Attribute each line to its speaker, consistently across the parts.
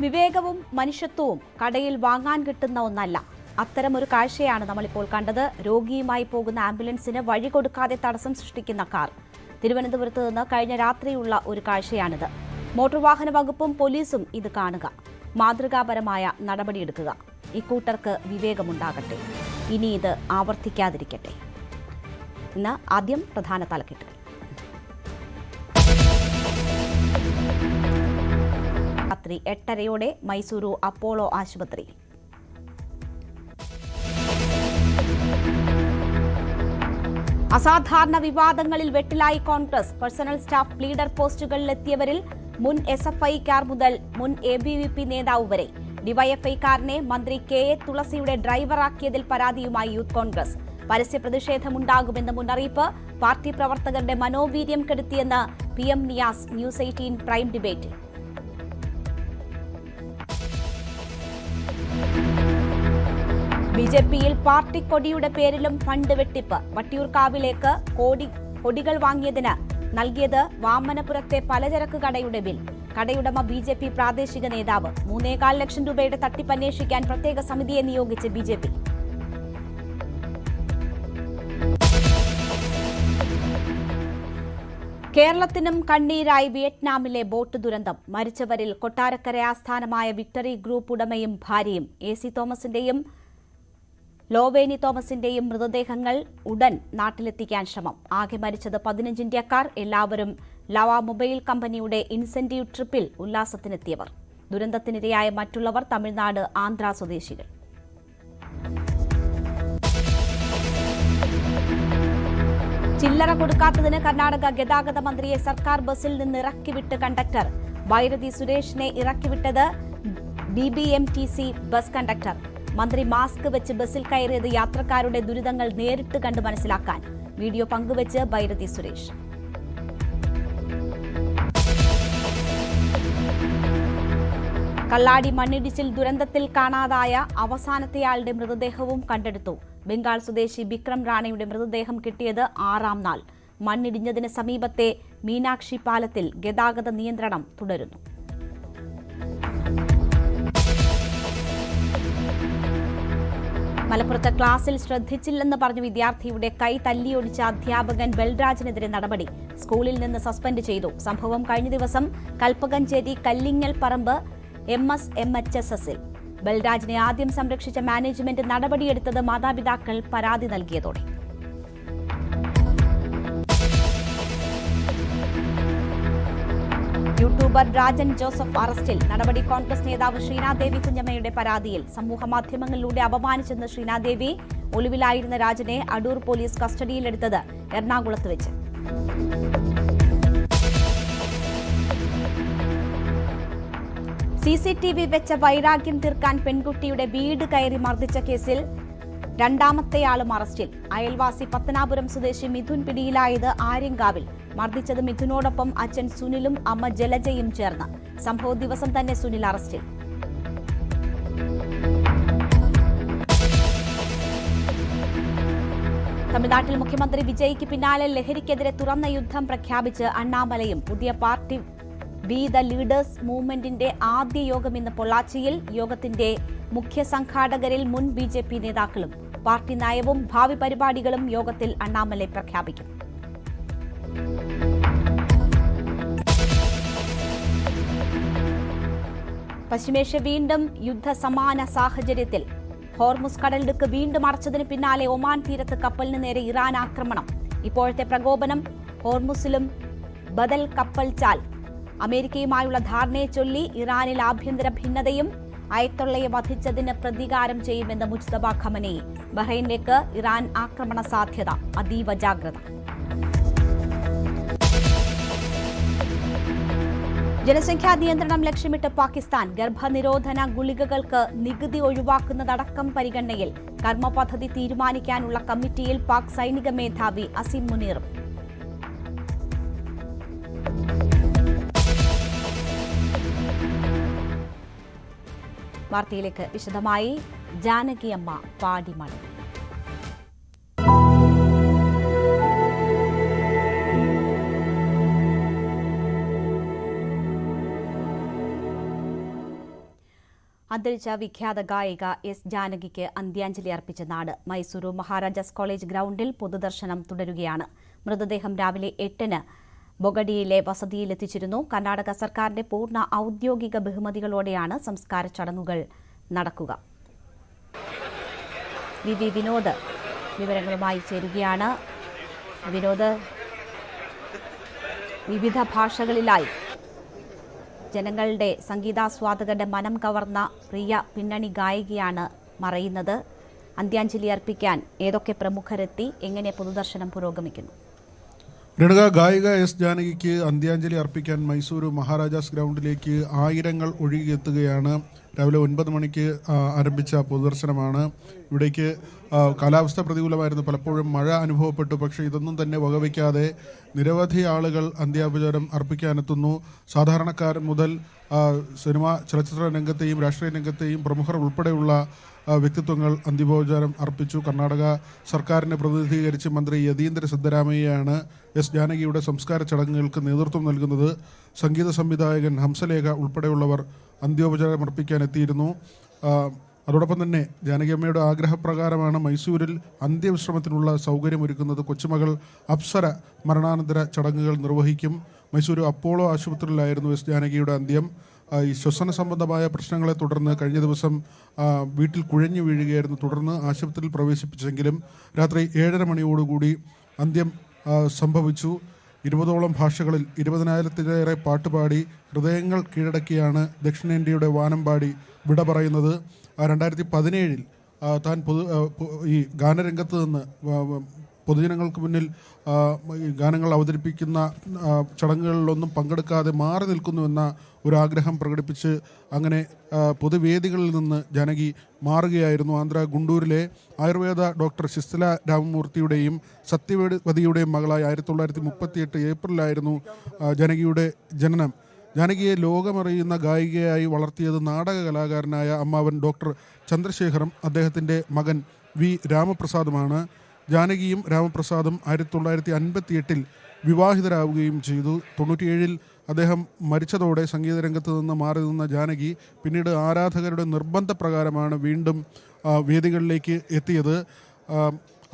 Speaker 1: വിവേകവും മനുഷ്യത്വവും കടയിൽ വാങ്ങാൻ കിട്ടുന്ന ഒന്നല്ല. അത്തരമൊരു കാഴ്ചയാണ് നമ്മളിപ്പോൾ കണ്ടത്. രോഗിയുമായി പോകുന്ന ആംബുലൻസിന് വഴി കൊടുക്കാതെ തടസ്സം സൃഷ്ടിക്കുന്ന കാർ. തിരുവനന്തപുരത്ത് നിന്ന് കഴിഞ്ഞ രാത്രിയുള്ള ഒരു കാഴ്ചയാണിത്. മോട്ടോർ വാഹന വകുപ്പും പോലീസും ഇത് കാണുക, മാതൃകാപരമായ നടപടിയെടുക്കുക. ഇക്കൂട്ടർക്ക് വിവേകമുണ്ടാകട്ടെ, ഇനി ഇത് ആവർത്തിക്കാതിരിക്കട്ടെ. ഇന്ന് ആദ്യം പ്രധാന തലക്കെട്ടുകൾ. രാത്രി 8:30 മൈസൂരു അപ്പോളോ ആശുപത്രി. അസാധാരണ വിവാദങ്ങളിൽ വെട്ടിലായി കോൺഗ്രസ്. പേഴ്സണൽ സ്റ്റാഫ് ലീഡർ പോസ്റ്റുകളിലെത്തിയവരിൽ മുൻ SFIക്കാർ മുതൽ മുൻ ABVP നേതാവ് വരെ. ഡിവൈഎഫ്ഐക്കാരനെ മന്ത്രി KA തുളസിയുടെ ഡ്രൈവറാക്കിയതിൽ പരാതിയുമായി യൂത്ത് കോൺഗ്രസ്. പരസ്യ പ്രതിഷേധമുണ്ടാകുമെന്ന് മുന്നറിയിപ്പ്. പാർട്ടി പ്രവർത്തകരുടെ മനോവീര്യം കെടുത്തിയെന്ന് PM നിയാസ് ന്യൂസ് 18 പ്രൈം ഡിബേറ്റിൽ. BJPയിൽ പാർട്ടി കൊടിയുടെ പേരിലും ഫണ്ട് വെട്ടിപ്പ്. വട്ടിയൂർക്കാവിലേക്ക് കൊടികൾ വാങ്ങിയതിന് നൽകിയത് വാമനപുരത്തെ പലചരക്ക് കടയുടെ ബിൽ. കടയുടമ BJP പ്രാദേശിക നേതാവ്. 3.25 ലക്ഷം രൂപയുടെ തട്ടിപ്പ് അന്വേഷിക്കാൻ പ്രത്യേക സമിതിയെ നിയോഗിച്ച് BJP. കേരളത്തിനും കണ്ണീരായി വിയറ്റ്നാമിലെ ബോട്ട് ദുരന്തം. മരിച്ചവരിൽ കൊട്ടാരക്കര ആസ്ഥാനമായ വിക്ടറി ഗ്രൂപ്പ് ഉടമയും ഭാര്യയും. AC തോമസിന്റെയും ലോവേനി തോമസിന്റെയും മൃതദേഹങ്ങൾ ഉടൻ നാട്ടിലെത്തിക്കാൻ ശ്രമം. ആകെ മരിച്ചത് 15 ഇന്ത്യക്കാർ. എല്ലാവരും ലവ മൊബൈൽ കമ്പനിയുടെ ഇൻസെന്റീവ് ട്രിപ്പിൽ ഉല്ലാസത്തിനെത്തിയവർ. ദുരന്തത്തിനിരയായ മറ്റുള്ളവർ തമിഴ്നാട്, ആന്ധ്ര സ്വദേശികൾ. ചില്ലറ കൊടുക്കാത്തതിന് കർണാടക ഗതാഗത മന്ത്രിയെ സർക്കാർ ബസിൽ നിന്ന് ഇറക്കിവിട്ട് കണ്ടക്ടർ. വൈരതി സുരേഷിനെ ഇറക്കിവിട്ടത് BBMTC ബസ് കണ്ടക്ടർ. മന്ത്രി മാസ്ക് വെച്ച് ബസിൽ കയറിയത് യാത്രക്കാരുടെ ദുരിതങ്ങൾ നേരിട്ട് കണ്ട് മനസ്സിലാക്കാൻ. വീഡിയോ പങ്കുവച്ച് വൈരതി സുരേഷ്. കള്ളാടി മണ്ണിടിച്ചിൽ ദുരന്തത്തിൽ കാണാതായ അവസാനത്തെയാളുടെ മൃതദേഹവും കണ്ടെടുത്തു. ബംഗാൾ സ്വദേശി ബിക്രം റാണയുടെ മൃതദേഹം കിട്ടിയത് 6ാം നാൾ. മണ്ണിടിഞ്ഞതിന് സമീപത്തെ മീനാക്ഷി പാലത്തിൽ ഗതാഗത നിയന്ത്രണം തുടരുന്നു. മലപ്പുറത്ത് ക്ലാസിൽ ശ്രദ്ധിച്ചില്ലെന്ന് പറഞ്ഞ വിദ്യാർത്ഥിയുടെ കൈ തല്ലിയൊടിച്ച അധ്യാപകൻ ബൽരാജിനെതിരെ നടപടി. സ്കൂളിൽ നിന്ന് സസ്പെൻഡ് ചെയ്തു. സംഭവം കഴിഞ്ഞ ദിവസം കൽപ്പകഞ്ചേരി കല്ലിങ്ങൽ പറമ്പ് MSMHSSൽ. ബൽരാജിനെ ആദ്യം സംരക്ഷിച്ച മാനേജ്മെന്റ് നടപടിയെടുത്തത് മാതാപിതാക്കൾ പരാതി നൽകിയതോടെ. യൂട്യൂബർ രാജൻ ജോസഫ് അറസ്റ്റിൽ. നടപടി കോൺഗ്രസ് നേതാവ് ശ്രീനാദേവി കുഞ്ഞമ്മയുടെ പരാതിയിൽ. സമൂഹമാധ്യമങ്ങളിലൂടെ അപമാനിച്ചെന്ന് ശ്രീനാദേവി. ഒളിവിലായിരുന്ന രാജനെ അടൂർ പോലീസ് കസ്റ്റഡിയിലെടുത്തത് എറണാകുളത്ത് വെച്ച്. CCTV വെച്ച വൈരാഗ്യം തീർക്കാൻ പെൺകുട്ടിയുടെ വീട് കയറി മർദ്ദിച്ച കേസിൽ രണ്ടാമത്തെയാളും അറസ്റ്റിൽ. അയൽവാസി പത്തനാപുരം സ്വദേശി മിഥുൻ പിടിയിലായത് ആര്യങ്കാവിൽ. മർദ്ദിച്ചത് മിഥുനോടൊപ്പം അച്ഛൻ സുനിലും അമ്മ ജലജയും ചേർന്ന്. സംഭവ ദിവസം തന്നെ സുനിൽ അറസ്റ്റിൽ. തമിഴ്നാട്ടിൽ മുഖ്യമന്ത്രി വിജയ്ക്ക് പിന്നാലെ ലഹരിക്കെതിരെ തുറന്ന യുദ്ധം പ്രഖ്യാപിച്ച് അണ്ണാമലയും. പുതിയ പാർട്ടി വി ദ ലീഡേഴ്സ് മൂവ്മെന്റിന്റെ ആദ്യ യോഗം ഇന്ന് പൊള്ളാച്ചിയിൽ. യോഗത്തിന്റെ മുഖ്യ സംഘാടകരിൽ മുൻ BJP നേതാക്കളും. പാർട്ടി നയവും ഭാവി പരിപാടികളും യോഗത്തിൽ അണ്ണാമലൈ പ്രഖ്യാപിക്കും. പശ്ചിമേഷ്യ വീണ്ടും യുദ്ധസമാന സാഹചര്യത്തിൽ. ഹോർമുസ് കടലിടുക്ക് വീണ്ടും അടച്ചതിന് പിന്നാലെ ഒമാൻ തീരത്ത് കപ്പലിന് നേരെ ഇറാൻ ആക്രമണം. ഇപ്പോഴത്തെ പ്രകോപനം ഹോർമുസിലും ബദൽ കപ്പൽ ചാൽ. അമേരിക്കയുമായുള്ള ധാരണയെ ചൊല്ലി ഇറാനിൽ ആഭ്യന്തര ഭിന്നതയും. അയത്തൊള്ളയെ വധിച്ചതിന് പ്രതികാരം ചെയ്യുമെന്ന് മുജ്തബ ഖമനേയി. ബഹ്റൈനിലേക്ക് ഇറാൻ ആക്രമണ സാധ്യത, അതീവ ജാഗ്രത. ജനസംഖ്യാ നിയന്ത്രണം ലക്ഷ്യമിട്ട് പാകിസ്ഥാൻ. ഗർഭനിരോധന ഗുളികകൾക്ക് നികുതി ഒഴിവാക്കുന്നതടക്കം പരിഗണനയിൽ. കർമ്മപദ്ധതി തീരുമാനിക്കാനുള്ള കമ്മിറ്റിയിൽ പാക് സൈനിക മേധാവി അസിം മുനീറും. വാർത്തയിലേക്ക് വിശദമായി. ജാനകിയമ്മ പാടിമണി. അന്തരിച്ച വിഖ്യാത ഗായിക എസ് ജാനകിക്ക് അന്ത്യാഞ്ജലി അർപ്പിച്ച നാട്. മൈസൂരു മഹാരാജാസ് കോളേജ് ഗ്രൌണ്ടിൽ പൊതുദർശനം തുടരുകയാണ്. മൃതദേഹം രാവിലെ 8-ന് ബൊഗഡിയിലെ വസതിയിലെത്തിച്ചിരുന്നു. കർണാടക സർക്കാരിന്റെ പൂർണ്ണ ഔദ്യോഗിക ബഹുമതികളോടെയാണ് സംസ്കാര ചടങ്ങുകൾ നടക്കുക. വി വിനോദ് വിവരങ്ങളുമായി ചേരുകയാണ്. വിനോദ്, വിവിധ ഭാഷകളിലായി ജനങ്ങളുടെ സംഗീതാസ്വാദകരുടെ മനം കവർന്ന പ്രിയ പിന്നണി ഗായികയാണ് മറയുന്നത്. അന്ത്യാഞ്ജലി അർപ്പിക്കാൻ ഏതൊക്കെ പ്രമുഖരെത്തി? എങ്ങനെ പൊതുദർശനം പുരോഗമിക്കുന്നു?
Speaker 2: ഗായിക എസ് ജാനകിക്ക് അന്ത്യാഞ്ജലി അർപ്പിക്കാൻ മൈസൂരു മഹാരാജാസ് ഗ്രൗണ്ടിലേക്ക് ആയിരങ്ങൾ ഒഴുകിയെത്തുകയാണ്. രാവിലെ 9 മണിക്ക് ആരംഭിച്ച പൊതുദർശനമാണ്. ഇവിടേക്ക് കാലാവസ്ഥ പ്രതികൂലമായിരുന്നു, പലപ്പോഴും മഴ അനുഭവപ്പെട്ടു. പക്ഷേ ഇതൊന്നും തന്നെ വകവയ്ക്കാതെ നിരവധി ആളുകൾ അന്ത്യോപചാരം അർപ്പിക്കാനെത്തുന്നു. സാധാരണക്കാരൻ മുതൽ സിനിമ ചലച്ചിത്ര രംഗത്തെയും രാഷ്ട്രീയ രംഗത്തെയും പ്രമുഖർ ഉൾപ്പെടെയുള്ള വ്യക്തിത്വങ്ങൾ അന്ത്യോപചാരം അർപ്പിച്ചു. കർണാടക സർക്കാരിനെ പ്രതിനിധീകരിച്ച് മന്ത്രി യതീന്ദ്ര സിദ്ധരാമയ്യയാണ് എസ് ജാനകിയുടെ സംസ്കാര ചടങ്ങുകൾക്ക് നേതൃത്വം നൽകുന്നത്. സംഗീത സംവിധായകൻ ഹംസലേഖ ഉൾപ്പെടെയുള്ളവർ അന്ത്യോപചാരം അർപ്പിക്കാനെത്തിയിരുന്നു. അതോടൊപ്പം തന്നെ ജാനകിയമ്മയുടെ ആഗ്രഹപ്രകാരമാണ് മൈസൂരിൽ അന്ത്യവിശ്രമത്തിനുള്ള സൗകര്യമൊരുക്കുന്നത്. കൊച്ചുമകൾ അപ്സര മരണാനന്തര ചടങ്ങുകൾ നിർവഹിക്കും. മൈസൂരു അപ്പോളോ ആശുപത്രിയിലായിരുന്നു എസ് ജാനകിയുടെ അന്ത്യം. ഈ ശ്വസന സംബന്ധമായ പ്രശ്നങ്ങളെ തുടർന്ന് കഴിഞ്ഞ ദിവസം വീട്ടിൽ കുഴഞ്ഞു വീഴുകയായിരുന്നു. തുടർന്ന് ആശുപത്രിയിൽ പ്രവേശിപ്പിച്ചെങ്കിലും രാത്രി 7:30 മണിയോടുകൂടി അന്ത്യം സംഭവിച്ചു. 20ഓളം ഭാഷകളിൽ 20,000-ലേറെ പാട്ടുപാടി ഹൃദയങ്ങൾ കീഴടക്കിയാണ് ദക്ഷിണേന്ത്യയുടെ വാനമ്പാടി വിട പറയുന്നത്. 2017 താൻ ഈ ഗാനരംഗത്ത് നിന്ന് പൊതുജനങ്ങൾക്ക് മുന്നിൽ ഗാനങ്ങൾ അവതരിപ്പിക്കുന്ന ചടങ്ങുകളിലൊന്നും പങ്കെടുക്കാതെ മാറി നിൽക്കുന്നുവെന്ന ഒരാഗ്രഹം പ്രകടിപ്പിച്ച് അങ്ങനെ പൊതുവേദികളിൽ നിന്ന് ജാനകി മാറുകയായിരുന്നു. ആന്ധ്ര ഗുണ്ടൂരിലെ ആയുർവേദ ഡോക്ടർ ശിസ്തല രാമമൂർത്തിയുടെയും സത്യവതിയുടെയും മകളായി 1938 ഏപ്രിലായിരുന്നു ജാനകിയുടെ ജനനം. ജാനകിയെ ലോകമറിയുന്ന ഗായികയായി വളർത്തിയത് നാടക കലാകാരനായ അമ്മാവൻ ഡോക്ടർ ചന്ദ്രശേഖറും അദ്ദേഹത്തിൻ്റെ മകൻ വി രാമപ്രസാദുമാണ്. ജാനകിയും രാമപ്രസാദും 1958 വിവാഹിതരാവുകയും ചെയ്തു. 97 അദ്ദേഹം മരിച്ചതോടെ സംഗീത രംഗത്ത് നിന്ന് മാറി നിന്ന ജാനകി പിന്നീട് ആരാധകരുടെ നിർബന്ധപ്രകാരമാണ് വീണ്ടും വേദികളിലേക്ക് എത്തിയത്.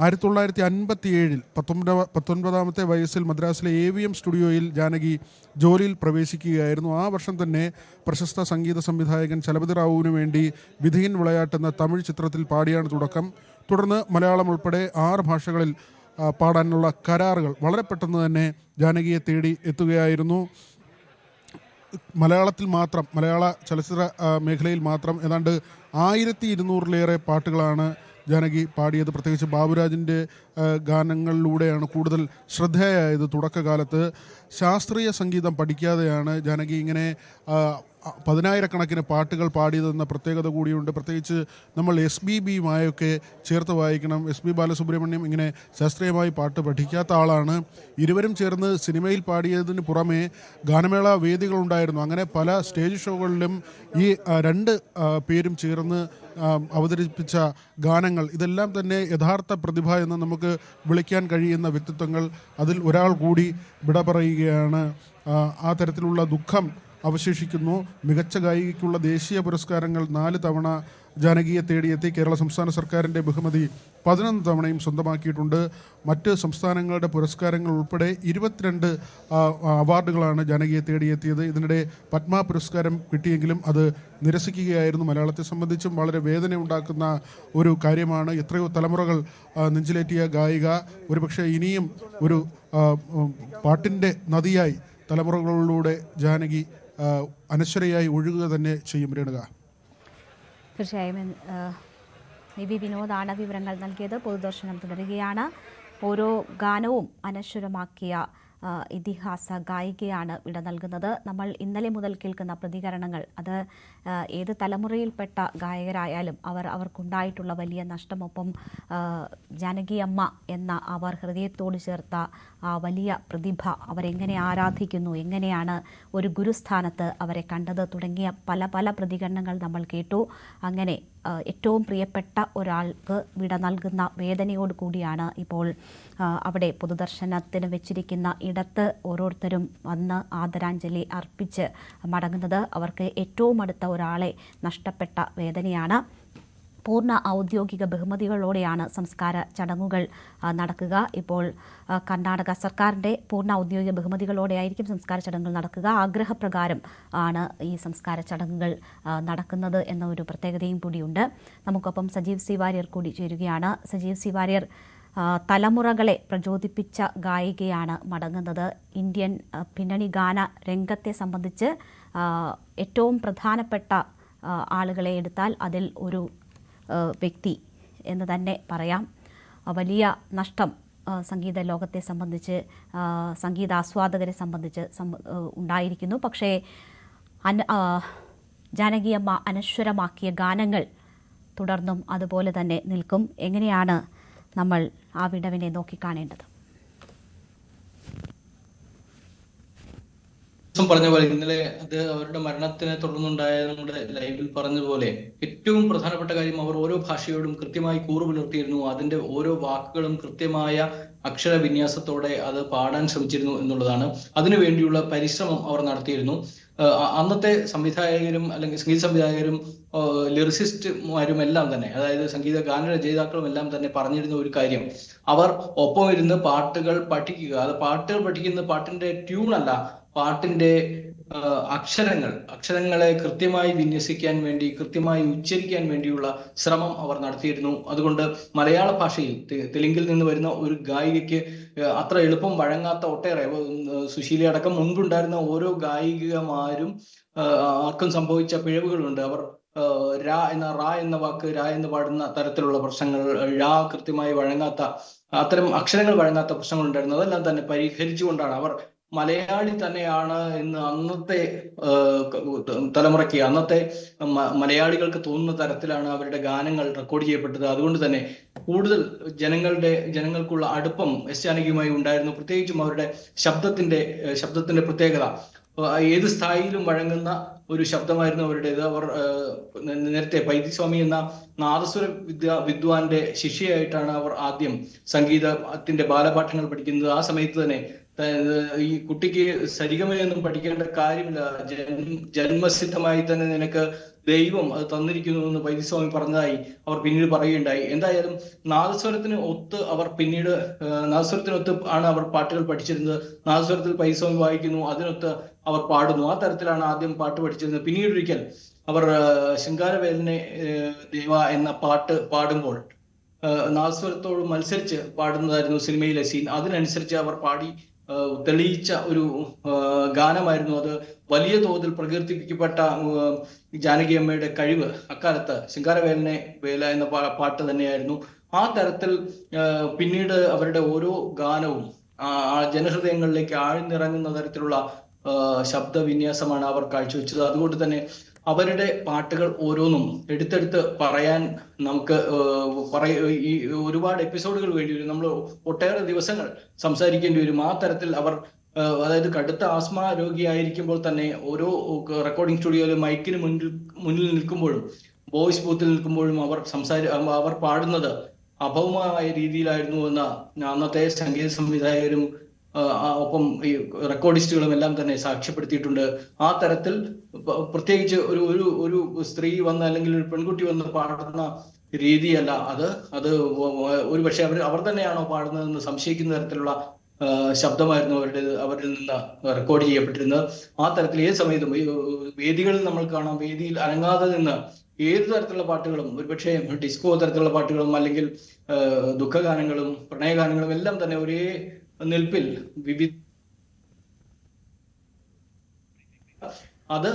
Speaker 2: 1957 19ാമത്തെ വയസ്സിൽ മദ്രാസിലെ AVM സ്റ്റുഡിയോയിൽ ജാനകി ജോലിയിൽ പ്രവേശിക്കുകയായിരുന്നു. ആ വർഷം തന്നെ പ്രശസ്ത സംഗീത സംവിധായകൻ ചലപതി റാവുവിനു വേണ്ടി വിധിയൻ വിളയാട്ട് എന്ന തമിഴ് ചിത്രത്തിൽ പാടിയാണ് തുടക്കം. തുടർന്ന് മലയാളം ഉൾപ്പെടെ 6 ഭാഷകളിൽ പാടാനുള്ള കരാറുകൾ വളരെ പെട്ടെന്ന് തന്നെ ജാനകിയെ തേടി എത്തുകയായിരുന്നു. മലയാളത്തിൽ മാത്രം, മലയാള ചലച്ചിത്ര മേഖലയിൽ മാത്രം ഏതാണ്ട് 1200-ലേറെ പാട്ടുകളാണ് ജാനകി പാടിയത്. പ്രത്യേകിച്ച് ബാബുരാജിൻ്റെ ഗാനങ്ങളിലൂടെയാണ് കൂടുതൽ ശ്രദ്ധേയമായത്. തുടക്കകാലത്ത് ശാസ്ത്രീയ സംഗീതം പഠിക്കാതെയാണ് ജാനകി ഇങ്ങനെ 10,000-കണക്കിന് പാട്ടുകൾ പാടിയതെന്ന പ്രത്യേകത കൂടിയുണ്ട്. പ്രത്യേകിച്ച് നമ്മൾ SBBയുമായൊക്കെ ചേർത്ത് വായിക്കണം. SP ബാലസുബ്രഹ്മണ്യം ഇങ്ങനെ ശാസ്ത്രീയമായി പാട്ട് പഠിക്കാത്ത ആളാണ്. ഇരുവരും ചേർന്ന് സിനിമയിൽ പാടിയതിന് പുറമെ ഗാനമേള വേദികളുണ്ടായിരുന്നു. അങ്ങനെ പല സ്റ്റേജ് ഷോകളിലും ഈ 2 പേരും ചേർന്ന് അവതരിപ്പിച്ച ഗാനങ്ങൾ, ഇതെല്ലാം തന്നെ യഥാർത്ഥ പ്രതിഭ എന്ന് നമുക്ക് വിളിക്കാൻ കഴിയുന്ന വ്യക്തിത്വങ്ങൾ. അതിൽ ഒരാൾ കൂടി വിട പറയുകയാണ്. ആ തരത്തിലുള്ള ദുഃഖം അവശേഷിക്കുന്നു. മികച്ച ഗായികയ്ക്കുള്ള ദേശീയ പുരസ്കാരങ്ങൾ 4 തവണ ജാനകിയെ തേടിയെത്തി. കേരള സംസ്ഥാന സർക്കാരിൻ്റെ ബഹുമതി 11 തവണയും സ്വന്തമാക്കിയിട്ടുണ്ട്. മറ്റ് സംസ്ഥാനങ്ങളുടെ പുരസ്കാരങ്ങൾ ഉൾപ്പെടെ 22 അവാർഡുകളാണ് ജാനകിയെ തേടിയെത്തിയത്. ഇതിനിടെ പത്മ പുരസ്കാരം കിട്ടിയെങ്കിലും അത് നിരസിക്കുകയായിരുന്നു. മലയാളത്തെ സംബന്ധിച്ചും വളരെ വേദന ഉണ്ടാക്കുന്ന ഒരു കാര്യമാണ്. എത്രയോ തലമുറകൾ നെഞ്ചിലേറ്റിയ ഗായിക ഒരുപക്ഷെ ഇനിയും ഒരു പാട്ടിൻ്റെ നദിയായി തലമുറകളിലൂടെ ജാനകി അനശ്വരയായി ഒഴുകുക തന്നെ ചെയ്യും. രേണുക,
Speaker 1: തീർച്ചയായും വി വിനോദാണ് വിവരങ്ങൾ നൽകിയത്. പൊതുദർശനം തുടരുകയാണ്. ഓരോ ഗാനവും അനശ്വരമാക്കിയ ഇതിഹാസ ഗായികയാണ് വിട നൽകുന്നത്. നമ്മൾ ഇന്നലെ മുതൽ കേൾക്കുന്ന പ്രതികരണങ്ങൾ, അത് ഏത് തലമുറയിൽപ്പെട്ട ഗായകരായാലും അവർക്കുണ്ടായിട്ടുള്ള വലിയ നഷ്ടമൊപ്പം ജാനകി അമ്മ എന്ന അവർ ഹൃദയത്തോട് ചേർത്ത വലിയ പ്രതിഭ, അവരെങ്ങനെ ആരാധിക്കുന്നു, എങ്ങനെയാണ് ഒരു ഗുരുസ്ഥാനത്ത് അവരെ കണ്ടത് തുടങ്ങിയ പല പ്രതികരണങ്ങൾ നമ്മൾ കേട്ടു. അങ്ങനെ ഏറ്റവും പ്രിയപ്പെട്ട ഒരാൾക്ക് വിട നൽകുന്ന വേദനയോട് കൂടിയാണ് ഇപ്പോൾ അവിടെ പൊതുദർശനത്തിന് വെച്ചിരിക്കുന്ന ഇടത്ത് ഓരോരുത്തരും വന്ന് ആദരാഞ്ജലി അർപ്പിച്ച് മടങ്ങുന്നത്. അവർക്ക് ഏറ്റവും അടുത്ത ഒരാളെ നഷ്ടപ്പെട്ട വേദനയാണ്. പൂർണ്ണ ഔദ്യോഗിക ബഹുമതികളോടെയാണ് സംസ്കാര ചടങ്ങുകൾ നടക്കുക. ഇപ്പോൾ കർണാടക സർക്കാരിൻ്റെ പൂർണ്ണ ഔദ്യോഗിക ബഹുമതികളോടെയായിരിക്കും സംസ്കാര ചടങ്ങുകൾ നടക്കുക. ആഗ്രഹപ്രകാരം ആണ് ഈ സംസ്കാര ചടങ്ങുകൾ നടക്കുന്നത് എന്ന ഒരു പ്രത്യേകതയും കൂടിയുണ്ട്. നമുക്കൊപ്പം സജീവ് സി വാര്യർ കൂടി ചേരുകയാണ്. സജീവ് സി വാര്യർ, തലമുറകളെ പ്രചോദിപ്പിച്ച ഗായികയാണ് മടങ്ങുന്നത്. ഇന്ത്യൻ പിന്നണി ഗാന രംഗത്തെ സംബന്ധിച്ച് ഏറ്റവും പ്രധാനപ്പെട്ട ആളുകളെ എടുത്താൽ അതിൽ ഒരു വ്യക്തി എന്ന് തന്നെ പറയാം. വലിയ നഷ്ടം സംഗീത ലോകത്തെ സംബന്ധിച്ച്, സംഗീതാസ്വാദകരെ സംബന്ധിച്ച് ഉണ്ടായിരിക്കുന്നു. പക്ഷേ ജാനകിയമ്മ അനശ്വരമാക്കിയ ഗാനങ്ങൾ തുടർന്നും അതുപോലെ തന്നെ നിൽക്കും. എങ്ങനെയാണ് നമ്മൾ ആ വിടവിനെ നോക്കിക്കാണേണ്ടത്?
Speaker 3: പറഞ്ഞ പോലെ ഇന്നലെ അത് അവരുടെ മരണത്തിനെ തുടർന്നുണ്ടായ നമ്മുടെ ലൈവിൽ പറഞ്ഞ പോലെ ഏറ്റവും പ്രധാനപ്പെട്ട കാര്യം, അവർ ഓരോ ഭാഷയോടും കൃത്യമായി കൂറു പുലർത്തിയിരുന്നു. അതിന്റെ ഓരോ വാക്കുകളും കൃത്യമായ അക്ഷരവിന്യാസത്തോടെ അത് പാടാൻ ശ്രമിച്ചിരുന്നു എന്നുള്ളതാണ്. അതിനുവേണ്ടിയുള്ള പരിശ്രമം അവർ നടത്തിയിരുന്നു. അന്നത്തെ സംവിധായകരും അല്ലെങ്കിൽ സംഗീത സംവിധായകരും ലിറിസിസ്റ്റുമാരും എല്ലാം തന്നെ, അതായത് സംഗീത ഗാനരചയിതാക്കളും എല്ലാം തന്നെ പറഞ്ഞിരുന്ന ഒരു കാര്യം, അവർ ഒപ്പം ഇരുന്ന് പാട്ടുകൾ പഠിക്കുക. അത് പാട്ടുകൾ പഠിക്കുന്ന പാട്ടിന്റെ ട്യൂണല്ല, പാട്ടിന്റെ അക്ഷരങ്ങളെ കൃത്യമായി വിന്യസിക്കാൻ വേണ്ടി, കൃത്യമായി ഉച്ചരിക്കാൻ വേണ്ടിയുള്ള ശ്രമം അവർ നടത്തിയിരുന്നു. അതുകൊണ്ട് മലയാള ഭാഷയിൽ തെലുങ്കിൽ നിന്ന് വരുന്ന ഒരു ഗായികയ്ക്ക് അത്ര എളുപ്പം വഴങ്ങാത്ത ഒട്ടേറെ, സുശീല അടക്കം മുൻപുണ്ടായിരുന്ന ഓരോ ഗായികമാരും ആർക്കും സംഭവിച്ച പിഴവുകളുണ്ട്. അവർ റാ എന്ന വാക്ക് രാ എന്ന് പാടുന്ന തരത്തിലുള്ള പ്രശ്നങ്ങൾ, ഴാ കൃത്യമായി വഴങ്ങാത്ത, അത്തരം അക്ഷരങ്ങൾ വഴങ്ങാത്ത പ്രശ്നങ്ങൾ ഉണ്ടായിരുന്നു. അതെല്ലാം തന്നെ പരിഹരിച്ചുകൊണ്ടാണ് അവർ മലയാളി തന്നെയാണ് എന്ന് അന്നത്തെ തലമുറയ്ക്ക്, അന്നത്തെ മലയാളികൾക്ക് തോന്നുന്ന തരത്തിലാണ് അവരുടെ ഗാനങ്ങൾ റെക്കോർഡ് ചെയ്യപ്പെട്ടത്. അതുകൊണ്ട് തന്നെ കൂടുതൽ ജനങ്ങൾക്കുള്ള അടുപ്പം എസ് ജാനകിയുമായി ഉണ്ടായിരുന്നു. പ്രത്യേകിച്ചും അവരുടെ ശബ്ദത്തിന്റെ പ്രത്യേകത, ഏത് സ്ഥായിലും വഴങ്ങുന്ന ഒരു ശബ്ദമായിരുന്നു അവരുടേത്. അവർ നേരത്തെ പൈതിസ്വാമി എന്ന നാദസ്വര വിദ്വാന്റെ ശിഷ്യയായിട്ടാണ് അവർ ആദ്യം സംഗീതത്തിന്റെ ബാലപാഠങ്ങൾ പഠിക്കുന്നത്. ആ സമയത്ത് തന്നെ ഈ കുട്ടിക്ക് സരിഗമയൊന്നും പഠിക്കേണ്ട കാര്യമില്ല, ജന്മസിദ്ധമായി തന്നെ നിനക്ക് ദൈവം അത് തന്നിരിക്കുന്നു എന്ന് പൈതിസ്വാമി പറഞ്ഞതായി അവർ പിന്നീട് പറയുകയുണ്ടായി. എന്തായാലും നാദസ്വരത്തിനൊത്ത് ആണ് അവർ പാട്ടുകൾ പഠിച്ചിരുന്നത്. നാദസ്വരത്തിൽ പൈതിസ്വാമി വായിക്കുന്നു, അതിനൊത്ത് അവർ പാടുന്നു. ആ തരത്തിലാണ് ആദ്യം പാട്ട് പഠിച്ചിരുന്നത്. പിന്നീടൊരിക്കൽ അവർ ശൃംഗാരവേലനെ ദേവ എന്ന പാട്ട് പാടുമ്പോൾ നാദസ്വരത്തോട് മത്സരിച്ച് പാടുന്നതായിരുന്നു സിനിമയിലെ സീൻ. അതിനനുസരിച്ച് അവർ പാടി തെളിയിച്ച ഒരു ഗാനമായിരുന്നു അത്. വലിയ തോതിൽ പ്രകീർത്തിപ്പിക്കപ്പെട്ട ജാനകിയമ്മയുടെ കഴിവ് അക്കാലത്ത് ശൃംഗാരവേലനെ വേല എന്ന പാട്ട് തന്നെയായിരുന്നു. ആ തരത്തിൽ പിന്നീട് അവരുടെ ഓരോ ഗാനവും ജനഹൃദയങ്ങളിലേക്ക് ആഴ്ന്നിറങ്ങുന്ന തരത്തിലുള്ള ശബ്ദവിന്യാസമാണ് അവർ കാഴ്ചവെച്ചത്. അതുകൊണ്ട് തന്നെ അവരുടെ പാട്ടുകൾ ഓരോന്നും എടുത്തെടുത്ത് പറയാൻ നമുക്ക് ഈ ഒരുപാട് എപ്പിസോഡുകൾ വേണ്ടി വരും. നമ്മൾ ഒട്ടേറെ ദിവസങ്ങൾ സംസാരിക്കേണ്ടി വരും. ആ തരത്തിൽ അവർ, അതായത് കടുത്ത ആസ്മ രോഗിയായിരിക്കുമ്പോൾ തന്നെ ഓരോ റെക്കോർഡിംഗ് സ്റ്റുഡിയോയിലും മൈക്കിന് മുന്നിൽ നിൽക്കുമ്പോഴും വോയിസ് ബൂത്തിൽ നിൽക്കുമ്പോഴും അവർ പാടുന്നത് അഭൗമമായ രീതിയിലായിരുന്നു എന്ന് അന്നത്തെ സംഗീത സംവിധായകരും ഒപ്പം ഈ റെക്കോർഡിസ്റ്റുകളും എല്ലാം തന്നെ സാക്ഷ്യപ്പെടുത്തിയിട്ടുണ്ട്. ആ തരത്തിൽ പ്രത്യേകിച്ച് ഒരു സ്ത്രീ വന്ന് അല്ലെങ്കിൽ ഒരു പെൺകുട്ടി വന്ന് പാടുന്ന രീതിയല്ല അത് ഒരു പക്ഷെ അവർ തന്നെയാണോ പാടുന്നതെന്ന് സംശയിക്കുന്ന തരത്തിലുള്ള ശബ്ദമായിരുന്നു അവരിൽ നിന്ന് റെക്കോർഡ് ചെയ്യപ്പെട്ടിരുന്നത്. ആ തരത്തിൽ ഏത് സമയത്തും വേദികളിൽ നമ്മൾ കാണാം, വേദിയിൽ അനങ്ങാതെ നിന്ന് ഏത് തരത്തിലുള്ള പാട്ടുകളും, ഒരുപക്ഷെ ഡിസ്കോ തരത്തിലുള്ള പാട്ടുകളും അല്ലെങ്കിൽ ദുഃഖഗാനങ്ങളും പ്രണയഗാനങ്ങളും എല്ലാം തന്നെ ഒരേ നിൽപ്പിൽ അത്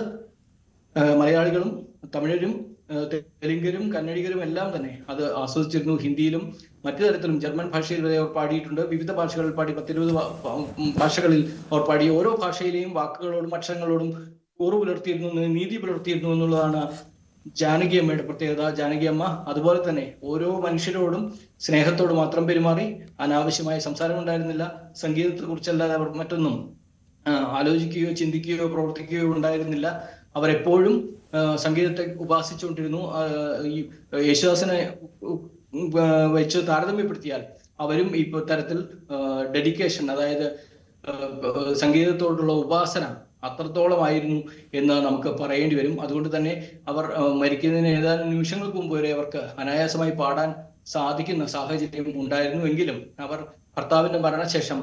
Speaker 3: മലയാളികളും തമിഴരും തെലുങ്കരും കന്നഡികരും എല്ലാം തന്നെ അത് ആസ്വദിച്ചിരുന്നു. ഹിന്ദിയിലും മറ്റു തരത്തിലും ജർമ്മൻ ഭാഷയിൽ വരെ അവർ പാടിയിട്ടുണ്ട്. വിവിധ ഭാഷകളിൽ പാടി, 10-20 ഭാഷകളിൽ അവർ പാടി. ഓരോ ഭാഷയിലെയും വാക്കുകളോടും അക്ഷരങ്ങളോടും കൂറു പുലർത്തിയിരുന്നു, നീതി പുലർത്തിയിരുന്നു എന്നുള്ളതാണ് ജാനകിയമ്മയുടെ പ്രത്യേകത. ജാനകിയമ്മ അതുപോലെ തന്നെ ഓരോ മനുഷ്യരോടും സ്നേഹത്തോട് മാത്രം പെരുമാറി. അനാവശ്യമായ സംസാരം ഉണ്ടായിരുന്നില്ല. സംഗീതത്തെ കുറിച്ചല്ലാതെ അവർ മറ്റൊന്നും ആലോചിക്കുകയോ ചിന്തിക്കുകയോ പ്രവർത്തിക്കുകയോ ഉണ്ടായിരുന്നില്ല. അവരെപ്പോഴും സംഗീതത്തെ ഉപാസിച്ചുകൊണ്ടിരുന്നു. ഈ യേശുദാസിനെ വെച്ച് താരതമ്യപ്പെടുത്തിയാൽ അവരും ഈ തരത്തിൽ ഡെഡിക്കേഷൻ, അതായത് സംഗീതത്തോടുള്ള ഉപാസന അത്രത്തോളമായിരുന്നു എന്ന് നമുക്ക് പറയേണ്ടി വരും. അതുകൊണ്ട് തന്നെ അവർ മരിക്കുന്നതിന് ഏതാനും നിമിഷങ്ങൾക്ക് മുമ്പ് വരെ അവർക്ക് അനായാസമായി പാടാൻ സാധിക്കുന്ന സാഹചര്യം ഉണ്ടായിരുന്നു. എങ്കിലും അവർ ഭർത്താവിന്റെ മരണശേഷം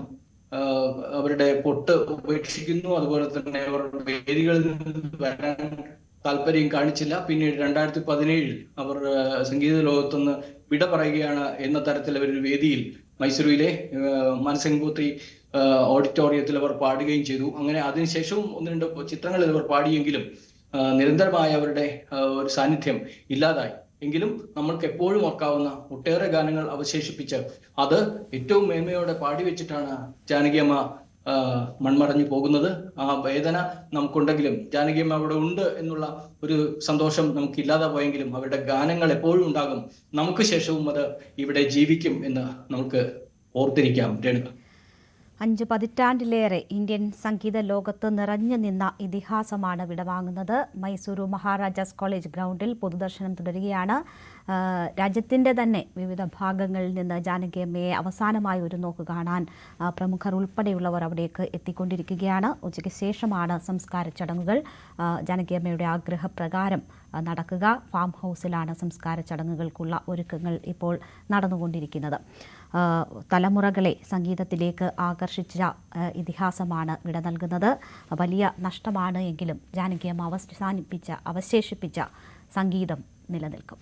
Speaker 3: അവരുടെ പൊട്ട് ഉപേക്ഷിക്കുന്നു. അതുപോലെ തന്നെ അവർ വേദികളിൽ നിന്ന് വരാൻ താല്പര്യം കാണിച്ചില്ല. പിന്നീട് 2017 അവർ സംഗീത ലോകത്തുനിന്ന് വിട പറയുകയാണ് എന്ന തരത്തിൽ അവരൊരു വേദിയിൽ മൈസൂരിലെ മാനസംഗോത്രി ഓഡിറ്റോറിയത്തിൽ അവർ പാടുകയും ചെയ്തു. അങ്ങനെ അതിനുശേഷവും 1-2 ചിത്രങ്ങളിൽ അവർ പാടിയെങ്കിലും നിരന്തരമായ അവരുടെ ഒരു സാന്നിധ്യം ഇല്ലാതായി. എങ്കിലും നമ്മൾക്ക് എപ്പോഴും ഓർക്കാവുന്ന ഒട്ടേറെ ഗാനങ്ങൾ അവശേഷിപ്പിച്ച് അത് ഏറ്റവും മേന്മയോടെ പാടിവെച്ചിട്ടാണ് ജാനകിയമ്മ മൺമറഞ്ഞു പോകുന്നത്. ആ വേദന നമുക്കുണ്ടെങ്കിലും ജാനകിയമ്മ അവിടെ ഉണ്ട് എന്നുള്ള ഒരു സന്തോഷം നമുക്ക് ഇല്ലാതെ പോയെങ്കിലും അവരുടെ ഗാനങ്ങൾ എപ്പോഴും ഉണ്ടാകും. നമുക്ക് ശേഷവും അത് ഇവിടെ ജീവിക്കും എന്ന് നമുക്ക് ഓർത്തിരിക്കാം. രേണുക,
Speaker 1: 5 പതിറ്റാണ്ടിലേറെ ഇന്ത്യൻ സംഗീത ലോകത്ത് നിറഞ്ഞു നിന്ന ഇതിഹാസമാണ് വിടവാങ്ങുന്നത്. മൈസൂരു മഹാരാജാസ് കോളേജ് ഗ്രൗണ്ടിൽ പൊതുദർശനം തുടരുകയാണ്. രാജ്യത്തിൻ്റെ തന്നെ വിവിധ ഭാഗങ്ങളിൽ നിന്ന് ജാനകിയമ്മയെ അവസാനമായി ഒരു നോക്ക് കാണാൻ പ്രമുഖർ ഉൾപ്പെടെയുള്ളവർ അവിടേക്ക് എത്തിക്കൊണ്ടിരിക്കുകയാണ്. ഉച്ചയ്ക്ക് ശേഷമാണ് സംസ്കാര ചടങ്ങുകൾ ജാനകിയമ്മയുടെ ആഗ്രഹപ്രകാരം നടക്കുക. ഫാം ഹൗസിലാണ് സംസ്കാര ചടങ്ങുകൾക്കുള്ള ഒരുക്കങ്ങൾ ഇപ്പോൾ നടന്നുകൊണ്ടിരിക്കുന്നത്. തലമുറകളെ സംഗീതത്തിലേക്ക് ആകർഷിച്ച ഇതിഹാസമാണ് വിട നൽകുന്നത്. വലിയ നഷ്ടമാണ് എങ്കിലും ജാനകിയമ്മ അവശേഷിപ്പിച്ച സംഗീതം നിലനിൽക്കും.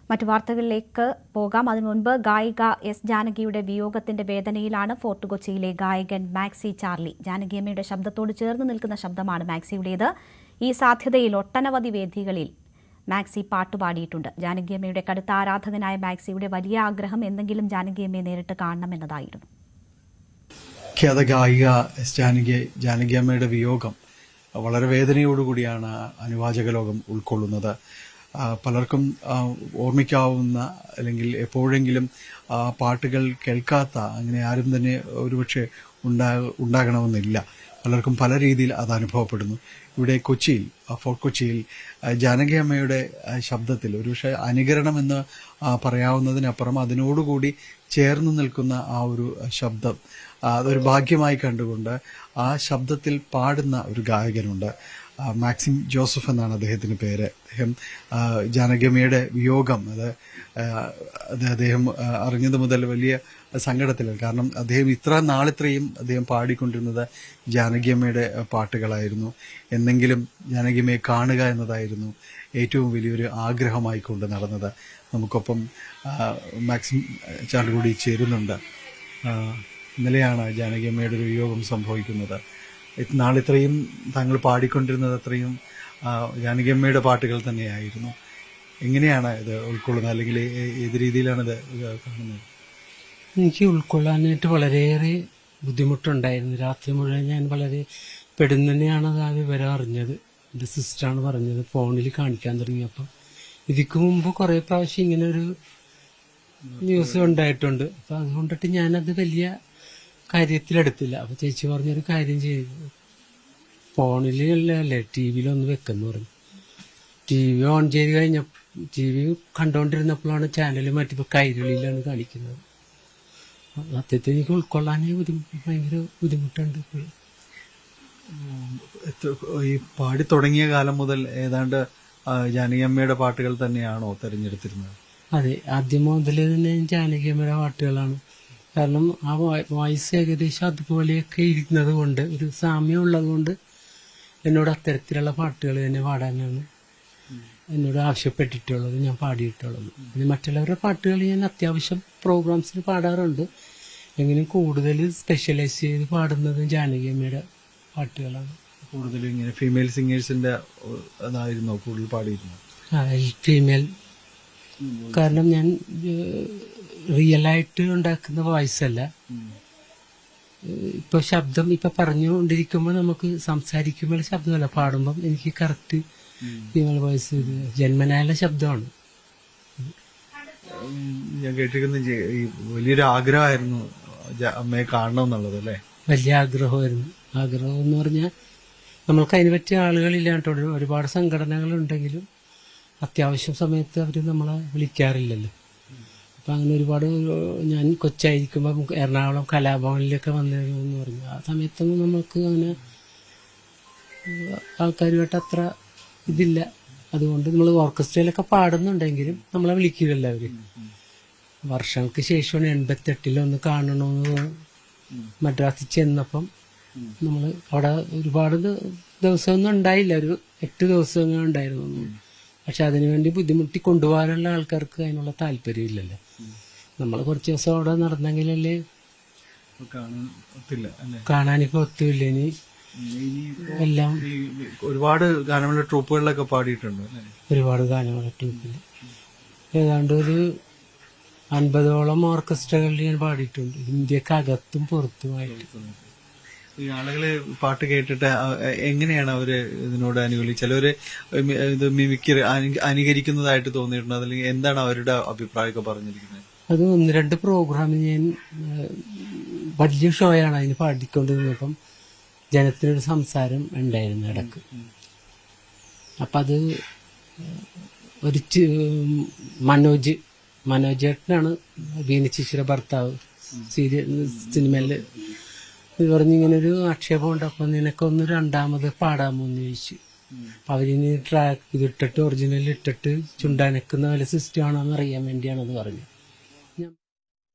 Speaker 1: മറ്റു വാർത്തകളിലേക്ക് പോകാം. അതിനു മുൻപ് ഗായിക എസ് ജാനകിയുടെ വിയോഗത്തിന്റെ വേദനയിലാണ് ഫോർട്ട് കൊച്ചിയിലെ ഗായകൻ മാക്സി ചാർലി. ജാനകിയമ്മയുടെ ശബ്ദത്തോട് ചേർന്ന് നിൽക്കുന്ന ശബ്ദമാണ് മാക്സിയുടേത്. ഈ സാധ്യതയിൽ ഒട്ടനവധി വേദികളിൽ മാക്സി പാട്ടുപാടിയിട്ടുണ്ട്. ജാനകിയമ്മയുടെ കടുത്ത ആരാധകനായ മാക്സിയുടെ വലിയ ആഗ്രഹം എന്തെങ്കിലും ജാനകിയമ്മയെ നേരിട്ട് കാണണമെന്നതായിരുന്നു.
Speaker 4: ഖ്യാത ഗായിക എസ് ജാനകിയമ്മയുടെ വിയോഗം വളരെ വേദനയോടുകൂടിയാണ് അനുവാചക ലോകം ഉൾക്കൊള്ളുന്നത്. പലർക്കും ഓർമ്മിക്കാവുന്ന അല്ലെങ്കിൽ എപ്പോഴെങ്കിലും പാട്ടുകൾ കേൾക്കാത്ത അങ്ങനെ ആരും തന്നെ ഒരുപക്ഷെ ഉണ്ടാകണമെന്നില്ല. പലർക്കും പല രീതിയിൽ അത് അനുഭവപ്പെടുന്നു. ഇവിടെ കൊച്ചിയിൽ, ഫോർട്ട് കൊച്ചിയിൽ ജാനകിയമ്മയുടെ ശബ്ദത്തിൽ ഒരുപക്ഷെ അനുകരണമെന്ന് പറയാവുന്നതിനപ്പുറം അതിനോടുകൂടി ചേർന്ന് നിൽക്കുന്ന ആ ഒരു ശബ്ദം അതൊരു ഭാഗ്യമായി കണ്ടുകൊണ്ട് ആ ശബ്ദത്തിൽ പാടുന്ന ഒരു ഗായകനുണ്ട്. മാക്സിം ജോസഫ് എന്നാണ് അദ്ദേഹത്തിന് പേര്. അദ്ദേഹം ജാനകിയമ്മയുടെ വിയോഗം അദ്ദേഹം അറിഞ്ഞത് മുതൽ വലിയ സങ്കടത്തിലാണ്. കാരണം അദ്ദേഹം ഇത്രയും അദ്ദേഹം പാടിക്കൊണ്ടിരുന്നത് ജാനകിയമ്മയുടെ പാട്ടുകളായിരുന്നു. എന്നെങ്കിലും ജാനകിയമ്മയെ കാണുക എന്നതായിരുന്നു ഏറ്റവും വലിയൊരു ആഗ്രഹമായി കൊണ്ട് നടന്നത്. നമുക്കൊപ്പം മാക്സിം ചാർലി കൂടി ചേരുന്നുണ്ട്. ഇന്നലെയാണ് ജാനകിയമ്മയുടെ ഒരു വിയോഗം സംഭവിക്കുന്നത്. ഇത്രയും താങ്കൾ പാടിക്കൊണ്ടിരുന്നത് അത്രയും ജാനകിയമ്മയുടെ പാട്ടുകൾ തന്നെയായിരുന്നു. എങ്ങനെയാണ് ഇത് ഉൾക്കൊള്ളുന്നത്, അല്ലെങ്കിൽ ഏത് രീതിയിലാണ് ഇത് കാണുന്നത്?
Speaker 5: എനിക്ക് ഉൾക്കൊള്ളാനായിട്ട് വളരെയേറെ ബുദ്ധിമുട്ടുണ്ടായിരുന്നു. രാത്രി മുഴുവൻ ഞാൻ വളരെ പെടുന്നതിനെയാണ് ആ വിവരം അറിഞ്ഞത്. എൻ്റെ സിസ്റ്ററാണ് പറഞ്ഞത്, ഫോണിൽ കാണിക്കാൻ തുടങ്ങിയപ്പോൾ. ഇതിക്ക് മുമ്പ് കുറേ പ്രാവശ്യം ഇങ്ങനെ ഒരു ന്യൂസ് ഉണ്ടായിട്ടുണ്ട്. അപ്പം അതുകൊണ്ടിട്ട് ഞാനത് വലിയ കാര്യത്തിലെടുത്തില്ല. അപ്പോൾ ചേച്ചി പറഞ്ഞൊരു കാര്യം ചെയ്തു, ഫോണിലല്ലേ TV ഒന്ന് വെക്കെന്ന് പറഞ്ഞു. TV ഓൺ ചെയ്ത് TV കണ്ടുകൊണ്ടിരുന്നപ്പോഴാണ് ചാനൽ മാറ്റിപ്പോൾ കൈരളിയിലാണ് കാണിക്കുന്നത്. സത്യത്തിൽ എനിക്ക് ഉൾക്കൊള്ളാനേ ഭയങ്കര ബുദ്ധിമുട്ടുണ്ട്.
Speaker 4: ഈ പാടി തുടങ്ങിയ കാലം മുതൽ ഏതാണ്ട് ജാനകിയമ്മയുടെ പാട്ടുകൾ തന്നെയാണോ തിരഞ്ഞെടുത്തിരുന്നത്?
Speaker 5: അതെ, ആദ്യം മുതൽ തന്നെ ജാനകിയമ്മയുടെ പാട്ടുകളാണ്. കാരണം ആ വോയിസ് ഏകദേശം അതുപോലെയൊക്കെ ഇരിക്കുന്നത് കൊണ്ട്, ഒരു സാമ്യം ഉള്ളത് കൊണ്ട് എന്നോട് അത്തരത്തിലുള്ള പാട്ടുകൾ തന്നെ പാടാനാണ് എന്നോട് ആവശ്യപ്പെട്ടിട്ടുള്ളത്, ഞാൻ പാടിയിട്ടുള്ളത്. പിന്നെ മറ്റുള്ളവരുടെ പാട്ടുകൾ ഞാൻ അത്യാവശ്യം പ്രോഗ്രാംസിന് പാടാറുണ്ട്. എങ്കിലും കൂടുതൽ സ്പെഷ്യലൈസ് ചെയ്ത് പാടുന്നത് ജാനകിയമ്മയുടെ പാട്ടുകളാണ്.
Speaker 4: കൂടുതലും ഇങ്ങനെ ഫീമെയിൽ സിംഗേഴ്സിന്റെ അതായിരുന്നോ കൂടുതൽ പാടിയിരുന്നത്?
Speaker 5: ഫീമെയിൽ, കാരണം ഞാൻ റിയലായിട്ട് ഉണ്ടാക്കുന്ന വോയിസ് അല്ല. ഇപ്പൊ ശബ്ദം ഇപ്പൊ പറഞ്ഞുകൊണ്ടിരിക്കുമ്പോൾ നമുക്ക് സംസാരിക്കുമ്പോൾ ശബ്ദമല്ല, പാടുമ്പം എനിക്ക് കറക്റ്റ് ഫീമെയിൽ വോയിസ് ജന്മനായുള്ള ശബ്ദമാണ്.
Speaker 4: ഞാൻ കേട്ടിരിക്കുന്ന ഈ വലിയൊരു ആഗ്രഹമായിരുന്നു അമ്മയെ കാണണം എന്നുള്ളത്, അല്ലേ?
Speaker 5: വലിയ ആഗ്രഹമായിരുന്നു. ആഗ്രഹം എന്ന് പറഞ്ഞാൽ നമ്മൾക്ക് അതിന് പറ്റിയ ആളുകളില്ലാട്ടോ. ഒരുപാട് സംഘടനകളുണ്ടെങ്കിലും അത്യാവശ്യം സമയത്ത് അവർ നമ്മളെ വിളിക്കാറില്ലല്ലോ. അപ്പം അങ്ങനെ ഒരുപാട് ഞാൻ കൊച്ചായിരിക്കുമ്പോൾ എറണാകുളം കലാഭവനിലൊക്കെ വന്നിരുന്നു പറഞ്ഞു. ആ സമയത്തൊന്നും നമുക്ക് അങ്ങനെ ആൾക്കാരുമായിട്ട് അത്ര ഇതില്ല. അതുകൊണ്ട് നമ്മൾ ഓർക്കസ്ട്രയിലൊക്കെ പാടുന്നുണ്ടെങ്കിലും നമ്മളെ വിളിക്കില്ലല്ലോ അവർ. വർഷങ്ങൾക്ക് ശേഷമാണ് 88 ഒന്ന് കാണണമെന്ന് മദ്രാസിൽ ചെന്നപ്പം നമ്മൾ അവിടെ ഒരുപാട് ദിവസമൊന്നും ഉണ്ടായില്ല, ഒരു 8 ദിവസമൊന്നും ഉണ്ടായിരുന്നു. പക്ഷെ അതിനുവേണ്ടി ബുദ്ധിമുട്ടി കൊണ്ടുപോകാനുള്ള ആൾക്കാർക്ക് അതിനുള്ള താല്പര്യമില്ലല്ലോ. നമ്മൾ കുറച്ച് ദിവസം അവിടെ നടന്നെങ്കിലല്ലേ കാണാനിപ്പോ ഒത്തുമില്ല. ഇനി എല്ലാം
Speaker 4: ഒരുപാട് ഗാനമേള ട്രൂപ്പുകളിലൊക്കെ പാടിയിട്ടുണ്ട്. ഒരുപാട്
Speaker 5: ഗാനമേള ട്രൂപ്പിൽ ഏതാണ്ട് ഒരു 50ഓളം ഓർക്കസ്ട്രകളിൽ ഞാൻ പാടിയിട്ടുണ്ട്, ഇന്ത്യക്കകത്തും പുറത്തുമായിട്ട്.
Speaker 4: ഈ ആളുകള് പാട്ട് കേട്ടിട്ട് എങ്ങനെയാണ് അവര് ഇതിനോട് അനുകൂലിച്ച് ചിലവര് ഇത് മിമിക്രി അനുകരിക്കുന്നതായിട്ട് തോന്നിയിട്ടുണ്ട്? അതല്ലെങ്കിൽ എന്താണ് അവരുടെ അഭിപ്രായമൊക്കെ പറഞ്ഞിരിക്കുന്നത്?
Speaker 5: അത് 1-2 പ്രോഗ്രാമിൽ ഞാൻ വലിയ ഷോയാണ് അതിന് പാടിക്കൊണ്ടിരുന്നപ്പം ജനത്തിനൊരു സംസാരം ഉണ്ടായിരുന്നു ഇടക്ക്. അപ്പം അത് ഒരു മനോജേട്ടനാണ് വീണ ചേച്ചിയുടെ ഭർത്താവ്, സിനിമയിൽ പറഞ്ഞിങ്ങനൊരു ആക്ഷേപമുണ്ട്. അപ്പം നിനക്കൊന്ന് രണ്ടാമത് പാടാമോ എന്ന് ചോദിച്ചു. അപ്പം അവരിനി ട്രാക്ക് ഇതിട്ടിട്ട് ഒറിജിനൽ ഇട്ടിട്ട് ചുണ്ടാനക്കുന്ന വല്ല സിസ്റ്റം ആണോ എന്ന് അറിയാൻ വേണ്ടിയാണെന്ന് പറഞ്ഞു.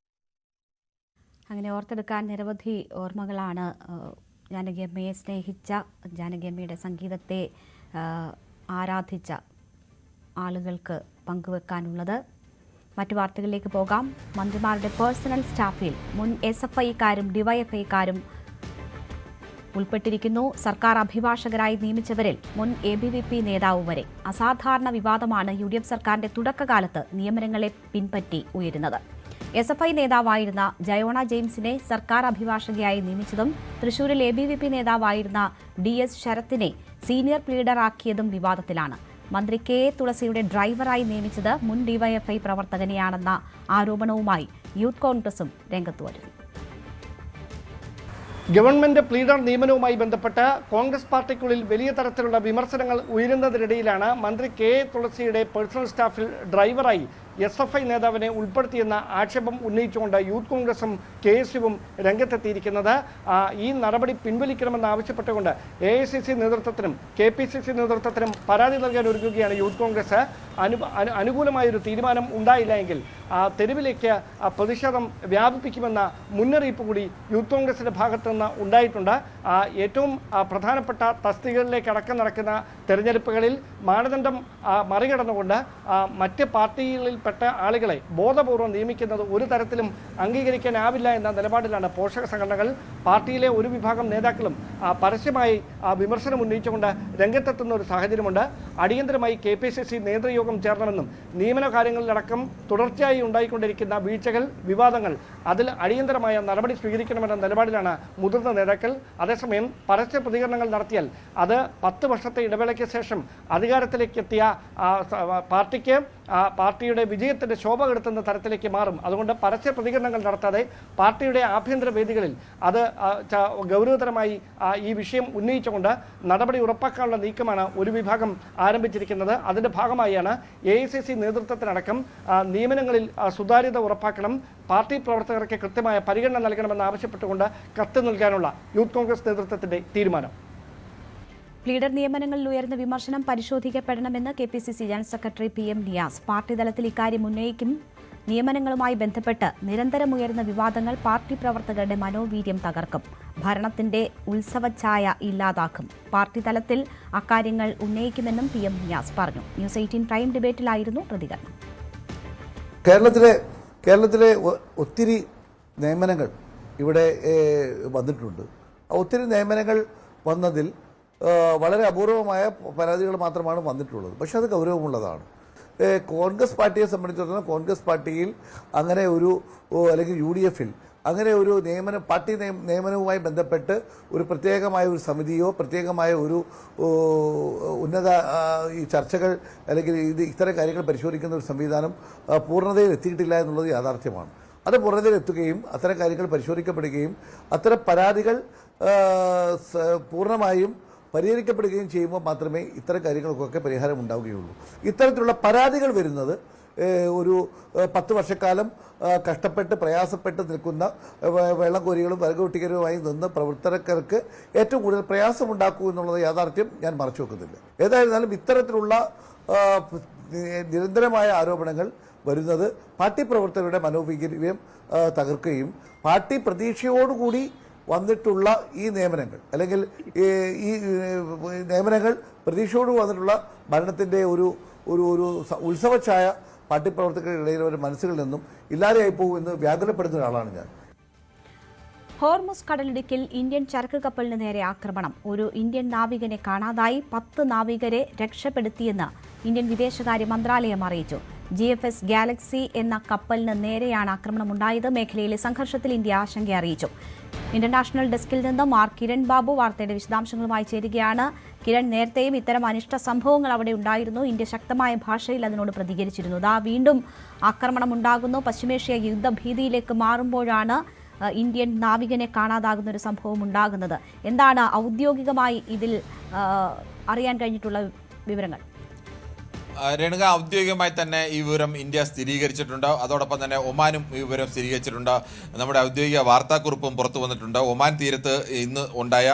Speaker 1: അങ്ങനെ ഓർത്തെടുക്കാൻ നിരവധി ഓർമ്മകളാണ് ജാനകിയമ്മയെ സ്നേഹിച്ച, ജാനകിയമ്മയുടെ സംഗീതത്തെ ആരാധിച്ച ആളുകൾക്ക് പങ്കുവെക്കാനുള്ളത്. മറ്റു വാർത്തകളിലേക്ക് പോകാം. മന്ത്രിമാരുടെ പേഴ്സണൽ സ്റ്റാഫിൽ മുൻ SFIക്കാരും ഡിവൈഎഫ്ഐക്കാരും ഉൾപ്പെട്ടിരിക്കുന്നു. സർക്കാർ അഭിഭാഷകരായി നിയമിച്ചവരിൽ മുൻ ABVP നേതാവ് വരെ. അസാധാരണ വിവാദമാണ് UDF സർക്കാരിന്റെ തുടക്കകാലത്ത് നിയമനങ്ങളെ പിൻപറ്റി ഉയരുന്നത്. SFI നേതാവായിരുന്ന ജയോണ ജെയിംസിനെ സർക്കാർ അഭിഭാഷകയായി നിയമിച്ചതും തൃശൂരിൽ ABVP നേതാവായിരുന്ന DS ശരത്തിനെ സീനിയർ പ്ലീഡറാക്കിയതും വിവാദത്തിലാണ്. മന്ത്രി KA തുളസിയുടെ ഡ്രൈവറായി നിയമിച്ചത് മുൻ DYFI പ്രവർത്തകനെയാണെന്ന ആരോപണവുമായി യൂത്ത് കോൺഗ്രസും രംഗത്തു വരുന്നു.
Speaker 6: ഗവൺമെന്റ് പ്ലീഡർ നിയമനവുമായി ബന്ധപ്പെട്ട് കോൺഗ്രസ് പാർട്ടിക്കുള്ളിൽ വലിയ തരത്തിലുള്ള വിമർശനങ്ങൾ ഉയരുന്നതിനിടയിലാണ് മന്ത്രി KA തുളസിയുടെ പേഴ്സണൽ സ്റ്റാഫിൽ ഡ്രൈവറായി SFI നേതാവിനെ ഉൾപ്പെടുത്തിയെന്ന ആക്ഷേപം ഉന്നയിച്ചുകൊണ്ട് യൂത്ത് കോൺഗ്രസും KSUവും രംഗത്തെത്തിയിരിക്കുന്നത്. ഈ നടപടി പിൻവലിക്കണമെന്ന് ആവശ്യപ്പെട്ടുകൊണ്ട് AICC നേതൃത്വത്തിനും KPCC നേതൃത്വത്തിനും പരാതി നൽകാൻ ഒരുങ്ങുകയാണ് യൂത്ത് കോൺഗ്രസ്. അനുകൂലമായൊരു തീരുമാനം ഉണ്ടായില്ല എങ്കിൽ തെരുവിലേക്ക് പ്രതിഷേധം വ്യാപിപ്പിക്കുമെന്ന മുന്നറിയിപ്പ് കൂടി യൂത്ത് കോൺഗ്രസിന്റെ ഭാഗത്തു നിന്ന് ഉണ്ടായിട്ടുണ്ട്. ഏറ്റവും പ്രധാനപ്പെട്ട തസ്തികകളിലേക്ക് അടക്കം നടക്കുന്ന തെരഞ്ഞെടുപ്പുകളിൽ മാനദണ്ഡം മറികടന്നുകൊണ്ട് മറ്റ് പാർട്ടികളിൽപ്പെട്ട ആളുകളെ ബോധപൂർവ്വം നിയമിക്കുന്നത് ഒരു തരത്തിലും അംഗീകരിക്കാനാവില്ല എന്ന നിലപാടിലാണ് പോഷക സംഘടനകൾ. പാർട്ടിയിലെ ഒരു വിഭാഗം നേതാക്കളും പരസ്യമായി വിമർശനം ഉന്നയിച്ചുകൊണ്ട് രംഗത്തെത്തുന്ന ഒരു സാഹചര്യമുണ്ട്. അടിയന്തരമായി KPCC നേതൃയോഗം ചേരണമെന്നും നിയമന കാര്യങ്ങളിലടക്കം തുടർച്ചയായി ഉണ്ടായിക്കൊണ്ടിരിക്കുന്ന വീഴ്ചകൾ, വിവാദങ്ങൾ, അതിൽ അടിയന്തരമായ നടപടി സ്വീകരിക്കണമെന്ന നിലപാടിലാണ് മുതിർന്ന നേതാക്കൾ. അതേസമയം പരസ്യ പ്രതികരണങ്ങൾ നടത്തിയാൽ അത് 10 വർഷത്തെ ഇടവേളയ്ക്ക് ശേഷം അധികാരത്തിലേക്ക് എത്തിയ പാർട്ടിക്ക് പാർട്ടിയുടെ വിജയത്തിന്റെ ശോഭ കെടുത്തുന്ന തരത്തിലേക്ക് മാറും. അതുകൊണ്ട് പരസ്യ പ്രതികരണങ്ങൾ നടത്താതെ പാർട്ടിയുടെ ആഭ്യന്തര വേദികളിൽ അത് ഗൗരവതരമായി ഈ വിഷയം ഉന്നയിച്ചുകൊണ്ട് നടപടി ഉറപ്പാക്കാനുള്ള നീക്കമാണ് ഒരു വിഭാഗം ആരംഭിച്ചിരിക്കുന്നത്. അതിന്റെ ഭാഗമായാണ് AICC നേതൃത്വത്തിനടക്കം നിയമനങ്ങളിൽ സുതാര്യത ഉറപ്പാക്കണം, പാർട്ടി പ്രവർത്തകർക്ക് കൃത്യമായ പരിഗണന നൽകണമെന്ന് ആവശ്യപ്പെട്ടുകൊണ്ട് കത്ത് നൽകാനുള്ള യൂത്ത് കോൺഗ്രസ് നേതൃത്വത്തിന്റെ തീരുമാനം.
Speaker 1: പ്ലീഡർ നിയമനങ്ങളിൽ ഉയർന്ന വിമർശനം പരിശോധിക്കപ്പെടണമെന്ന് KPCC general secretary PM Niyas. Party തലത്തിൽ ഇക്കാര്യം ഉന്നയിക്കും. നിയമനങ്ങളുമായി ബന്ധപ്പെട്ട് നിരന്തരം ഉയർന്ന വിവാദങ്ങൾ പാർട്ടി പ്രവർത്തകരുടെ മനോവീര്യം തകർക്കും, ഭരണത്തിന്റെ ഉത്സവഛായ ഇല്ലാതാക്കും. പാർട്ടി തലത്തിൽ അക്കാര്യങ്ങൾ ഉന്നയിക്കുമെന്നും PM നിയാസ് പറഞ്ഞു. ന്യൂസ് 18 പ്രൈം ഡിബേറ്റിലായിരുന്നു പ്രതികരണം.
Speaker 7: കേരളത്തിലെ ഒത്തിരി നിയമനങ്ങൾ ഇവിടെ വന്നിട്ടുണ്ട്. ഒത്തിരി നിയമനങ്ങൾ വന്നതിൽ വളരെ അപൂർവമായ പരാതികൾ മാത്രമാണ് വന്നിട്ടുള്ളത്. പക്ഷെ അത് ഗൗരവമുള്ളതാണ്. കോൺഗ്രസ് പാർട്ടിയെ സംബന്ധിച്ചിടത്തോളം കോൺഗ്രസ് പാർട്ടിയിൽ അങ്ങനെ ഒരു അല്ലെങ്കിൽ UDFൽ അങ്ങനെ ഒരു പാർട്ടി നിയമനവുമായി ബന്ധപ്പെട്ട് ഒരു പ്രത്യേകമായ ഒരു സമിതിയോ പ്രത്യേകമായ ഒരു ഉന്നത ഈ ചർച്ചകൾ അല്ലെങ്കിൽ ഇത്തരം കാര്യങ്ങൾ പരിശോധിക്കുന്ന ഒരു സംവിധാനം പൂർണ്ണതയിൽ എത്തിയിട്ടില്ല എന്നുള്ളത് യാഥാർത്ഥ്യമാണ്. അത് പുറത്തിലെത്തുകയും അത്തരം കാര്യങ്ങൾ പരിശോധിക്കപ്പെടുകയും അത്തരം പരാതികൾ പൂർണ്ണമായും പരിഹരിക്കപ്പെടുകയും ചെയ്യുമ്പോൾ മാത്രമേ ഇത്തരം കാര്യങ്ങൾക്കൊക്കെ പരിഹാരം ഉണ്ടാവുകയുള്ളൂ. ഇത്തരത്തിലുള്ള പരാതികൾ വരുന്നത് ഒരു 10 വർഷക്കാലം കഷ്ടപ്പെട്ട് പ്രയാസപ്പെട്ട് നിൽക്കുന്ന വെള്ളം കോരികളും വിറകുവെട്ടിക്കലുമായി നിന്ന് പ്രവർത്തകർക്ക് ഏറ്റവും കൂടുതൽ പ്രയാസമുണ്ടാക്കൂ എന്നുള്ളത് യാഥാർത്ഥ്യം ഞാൻ മറച്ചു വെക്കുന്നില്ല. ഏതായിരുന്നാലും ഇത്തരത്തിലുള്ള നിരന്തരമായ ആരോപണങ്ങൾ വരുന്നത് പാർട്ടി പ്രവർത്തകരുടെ മനോവീര്യം തകർക്കുകയും പാർട്ടി പ്രതീക്ഷയോടുകൂടി വന്നിട്ടുള്ള ഈ നിയമനങ്ങൾ അല്ലെങ്കിൽ ഈ നിയമനങ്ങൾ പ്രതീക്ഷയോട് വന്നിട്ടുള്ള ഭരണത്തിൻ്റെ ഒരു ഉത്സവഛായ പാർട്ടി പ്രവർത്തകരുടെ ഇടയിലെ മനസ്സുകളിൽ നിന്നും ഇല്ലാതെയായി പോകുമെന്ന് വ്യാകുലപ്പെടുന്ന ഒരാളാണ് ഞാൻ.
Speaker 1: ഹോർമുസ് കടലിടുക്കിൽ ഇന്ത്യൻ ചരക്ക് കപ്പലിന് നേരെ ആക്രമണം. ഒരു ഇന്ത്യൻ നാവികനെ കാണാതായി. 10 നാവികരെ രക്ഷപ്പെടുത്തിയെന്ന് ഇന്ത്യൻ വിദേശകാര്യ മന്ത്രാലയം അറിയിച്ചു. GFS ഗാലക്സി എന്ന കപ്പലിന് നേരെയാണ് ആക്രമണമുണ്ടായത്. മേഖലയിലെ സംഘർഷത്തിൽ ഇന്ത്യ ആശങ്ക അറിയിച്ചു. ഇന്റർനാഷണൽ ഡെസ്കിൽ നിന്ന് കിരൺ ബാബു വാർത്തയുടെ വിശദാംശങ്ങളുമായി ചേരുകയാണ്. കിരൺ, നേരത്തെയും ഇത്തരം അനിഷ്ട സംഭവങ്ങൾ അവിടെ ഉണ്ടായിരുന്നു. ഇന്ത്യ ശക്തമായ ഭാഷയിൽ അതിനോട് പ്രതികരിച്ചിരുന്നു. വീണ്ടും ആക്രമണം ഉണ്ടാകുന്നു. പശ്ചിമേഷ്യ യുദ്ധഭീതിയിലേക്ക് മാറുമ്പോഴാണ് ഇന്ത്യൻ നാവികനെ കാണാതാകുന്ന ഒരു സംഭവം ഉണ്ടാകുന്നത്. എന്താണ് ഔദ്യോഗികമായി ഇതിൽ അറിയാൻ കഴിഞ്ഞിട്ടുള്ള വിവരങ്ങൾ?
Speaker 8: രേണുക, ഔദ്യോഗികമായി തന്നെ ഈ വിവരം ഇന്ത്യ സ്ഥിരീകരിച്ചിട്ടുണ്ട്. അതോടൊപ്പം തന്നെ ഒമാനും ഈ വിവരം സ്ഥിരീകരിച്ചിട്ടുണ്ട്. നമ്മുടെ ഔദ്യോഗിക വാർത്താക്കുറിപ്പും പുറത്തു വന്നിട്ടുണ്ട്. ഒമാൻ തീരത്ത് ഇന്ന് ഉണ്ടായ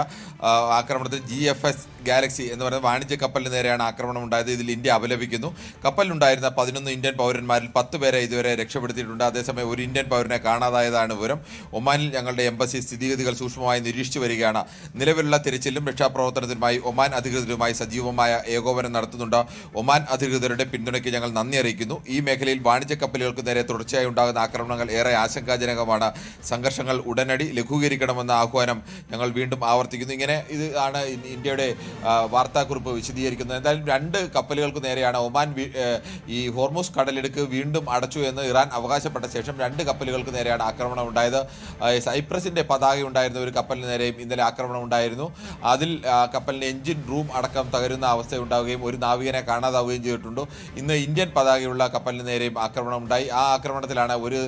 Speaker 8: ആക്രമണത്തിൽ GFS ഗാലക്സി എന്ന് പറയുന്ന വാണിജ്യ കപ്പലിന് നേരെയാണ് ആക്രമണം ഉണ്ടായത്. ഇതിൽ ഇന്ത്യ അപലപിക്കുന്നു. കപ്പലിലുണ്ടായിരുന്ന 11 ഇന്ത്യൻ പൗരന്മാരിൽ 10 പേരെ ഇതുവരെ രക്ഷപ്പെടുത്തിയിട്ടുണ്ട്. അതേസമയം ഒരു ഇന്ത്യൻ പൗരനെ കാണാതായതാണ് വിവരം. ഒമാനിൽ ഞങ്ങളുടെ എംബസി സ്ഥിതിഗതികൾ സൂക്ഷ്മമായി നിരീക്ഷിച്ചു വരികയാണ്. നിലവിലുള്ള തിരച്ചിലും രക്ഷാപ്രവർത്തനത്തിനുമായി ഒമാൻ അധികൃതരുമായി സജീവമായ ഏകോപനം നടത്തുന്നുണ്ട്. ഒമാൻ അധികൃതരുടെ പിന്തുണയ്ക്ക് ഞങ്ങൾ നന്ദി അറിയിക്കുന്നു. ഈ മേഖലയിൽ വാണിജ്യ കപ്പലുകൾക്ക് നേരെ തുടർച്ചയായി ഉണ്ടാകുന്ന ആക്രമണങ്ങൾ ഏറെ ആശങ്കാജനകമാണ്. സംഘർഷങ്ങൾ ഉടനടി ലഘൂകരിക്കണമെന്ന ആഹ്വാനം ഞങ്ങൾ വീണ്ടും ആവർത്തിക്കുന്നു. ഇങ്ങനെ ആണ് ഇന്ത്യയുടെ വാർത്താക്കുറിപ്പ് വിശദീകരിക്കുന്നത്. എന്തായാലും 2 കപ്പലുകൾക്ക് നേരെയാണ് ഒമാൻ ഈ ഹോർമുസ് കടലിടുക്ക് വീണ്ടും അടച്ചു എന്ന് ഇറാൻ അവകാശപ്പെട്ട ശേഷം 2 കപ്പലുകൾക്ക് നേരെയാണ് ആക്രമണം ഉണ്ടായത്. സൈപ്രസിന്റെ പതാക ഉണ്ടായിരുന്ന ഒരു കപ്പലിന് നേരെയും ഇന്നലെ ആക്രമണം ഉണ്ടായിരുന്നു. അതിൽ കപ്പലിന്റെ എഞ്ചിൻ റൂം അടക്കം തകരുന്ന അവസ്ഥയുണ്ടാവുകയും ഒരു നാവികനെ കാണാതാവുകയും ചെയ്തിട്ടുണ്ട്. ഇന്ന് ഇന്ത്യൻ പതാകയുള്ള കപ്പലിന് നേരെയും ആക്രമണം ഉണ്ടായി. ആ ആക്രമണത്തിലാണ് ഒരു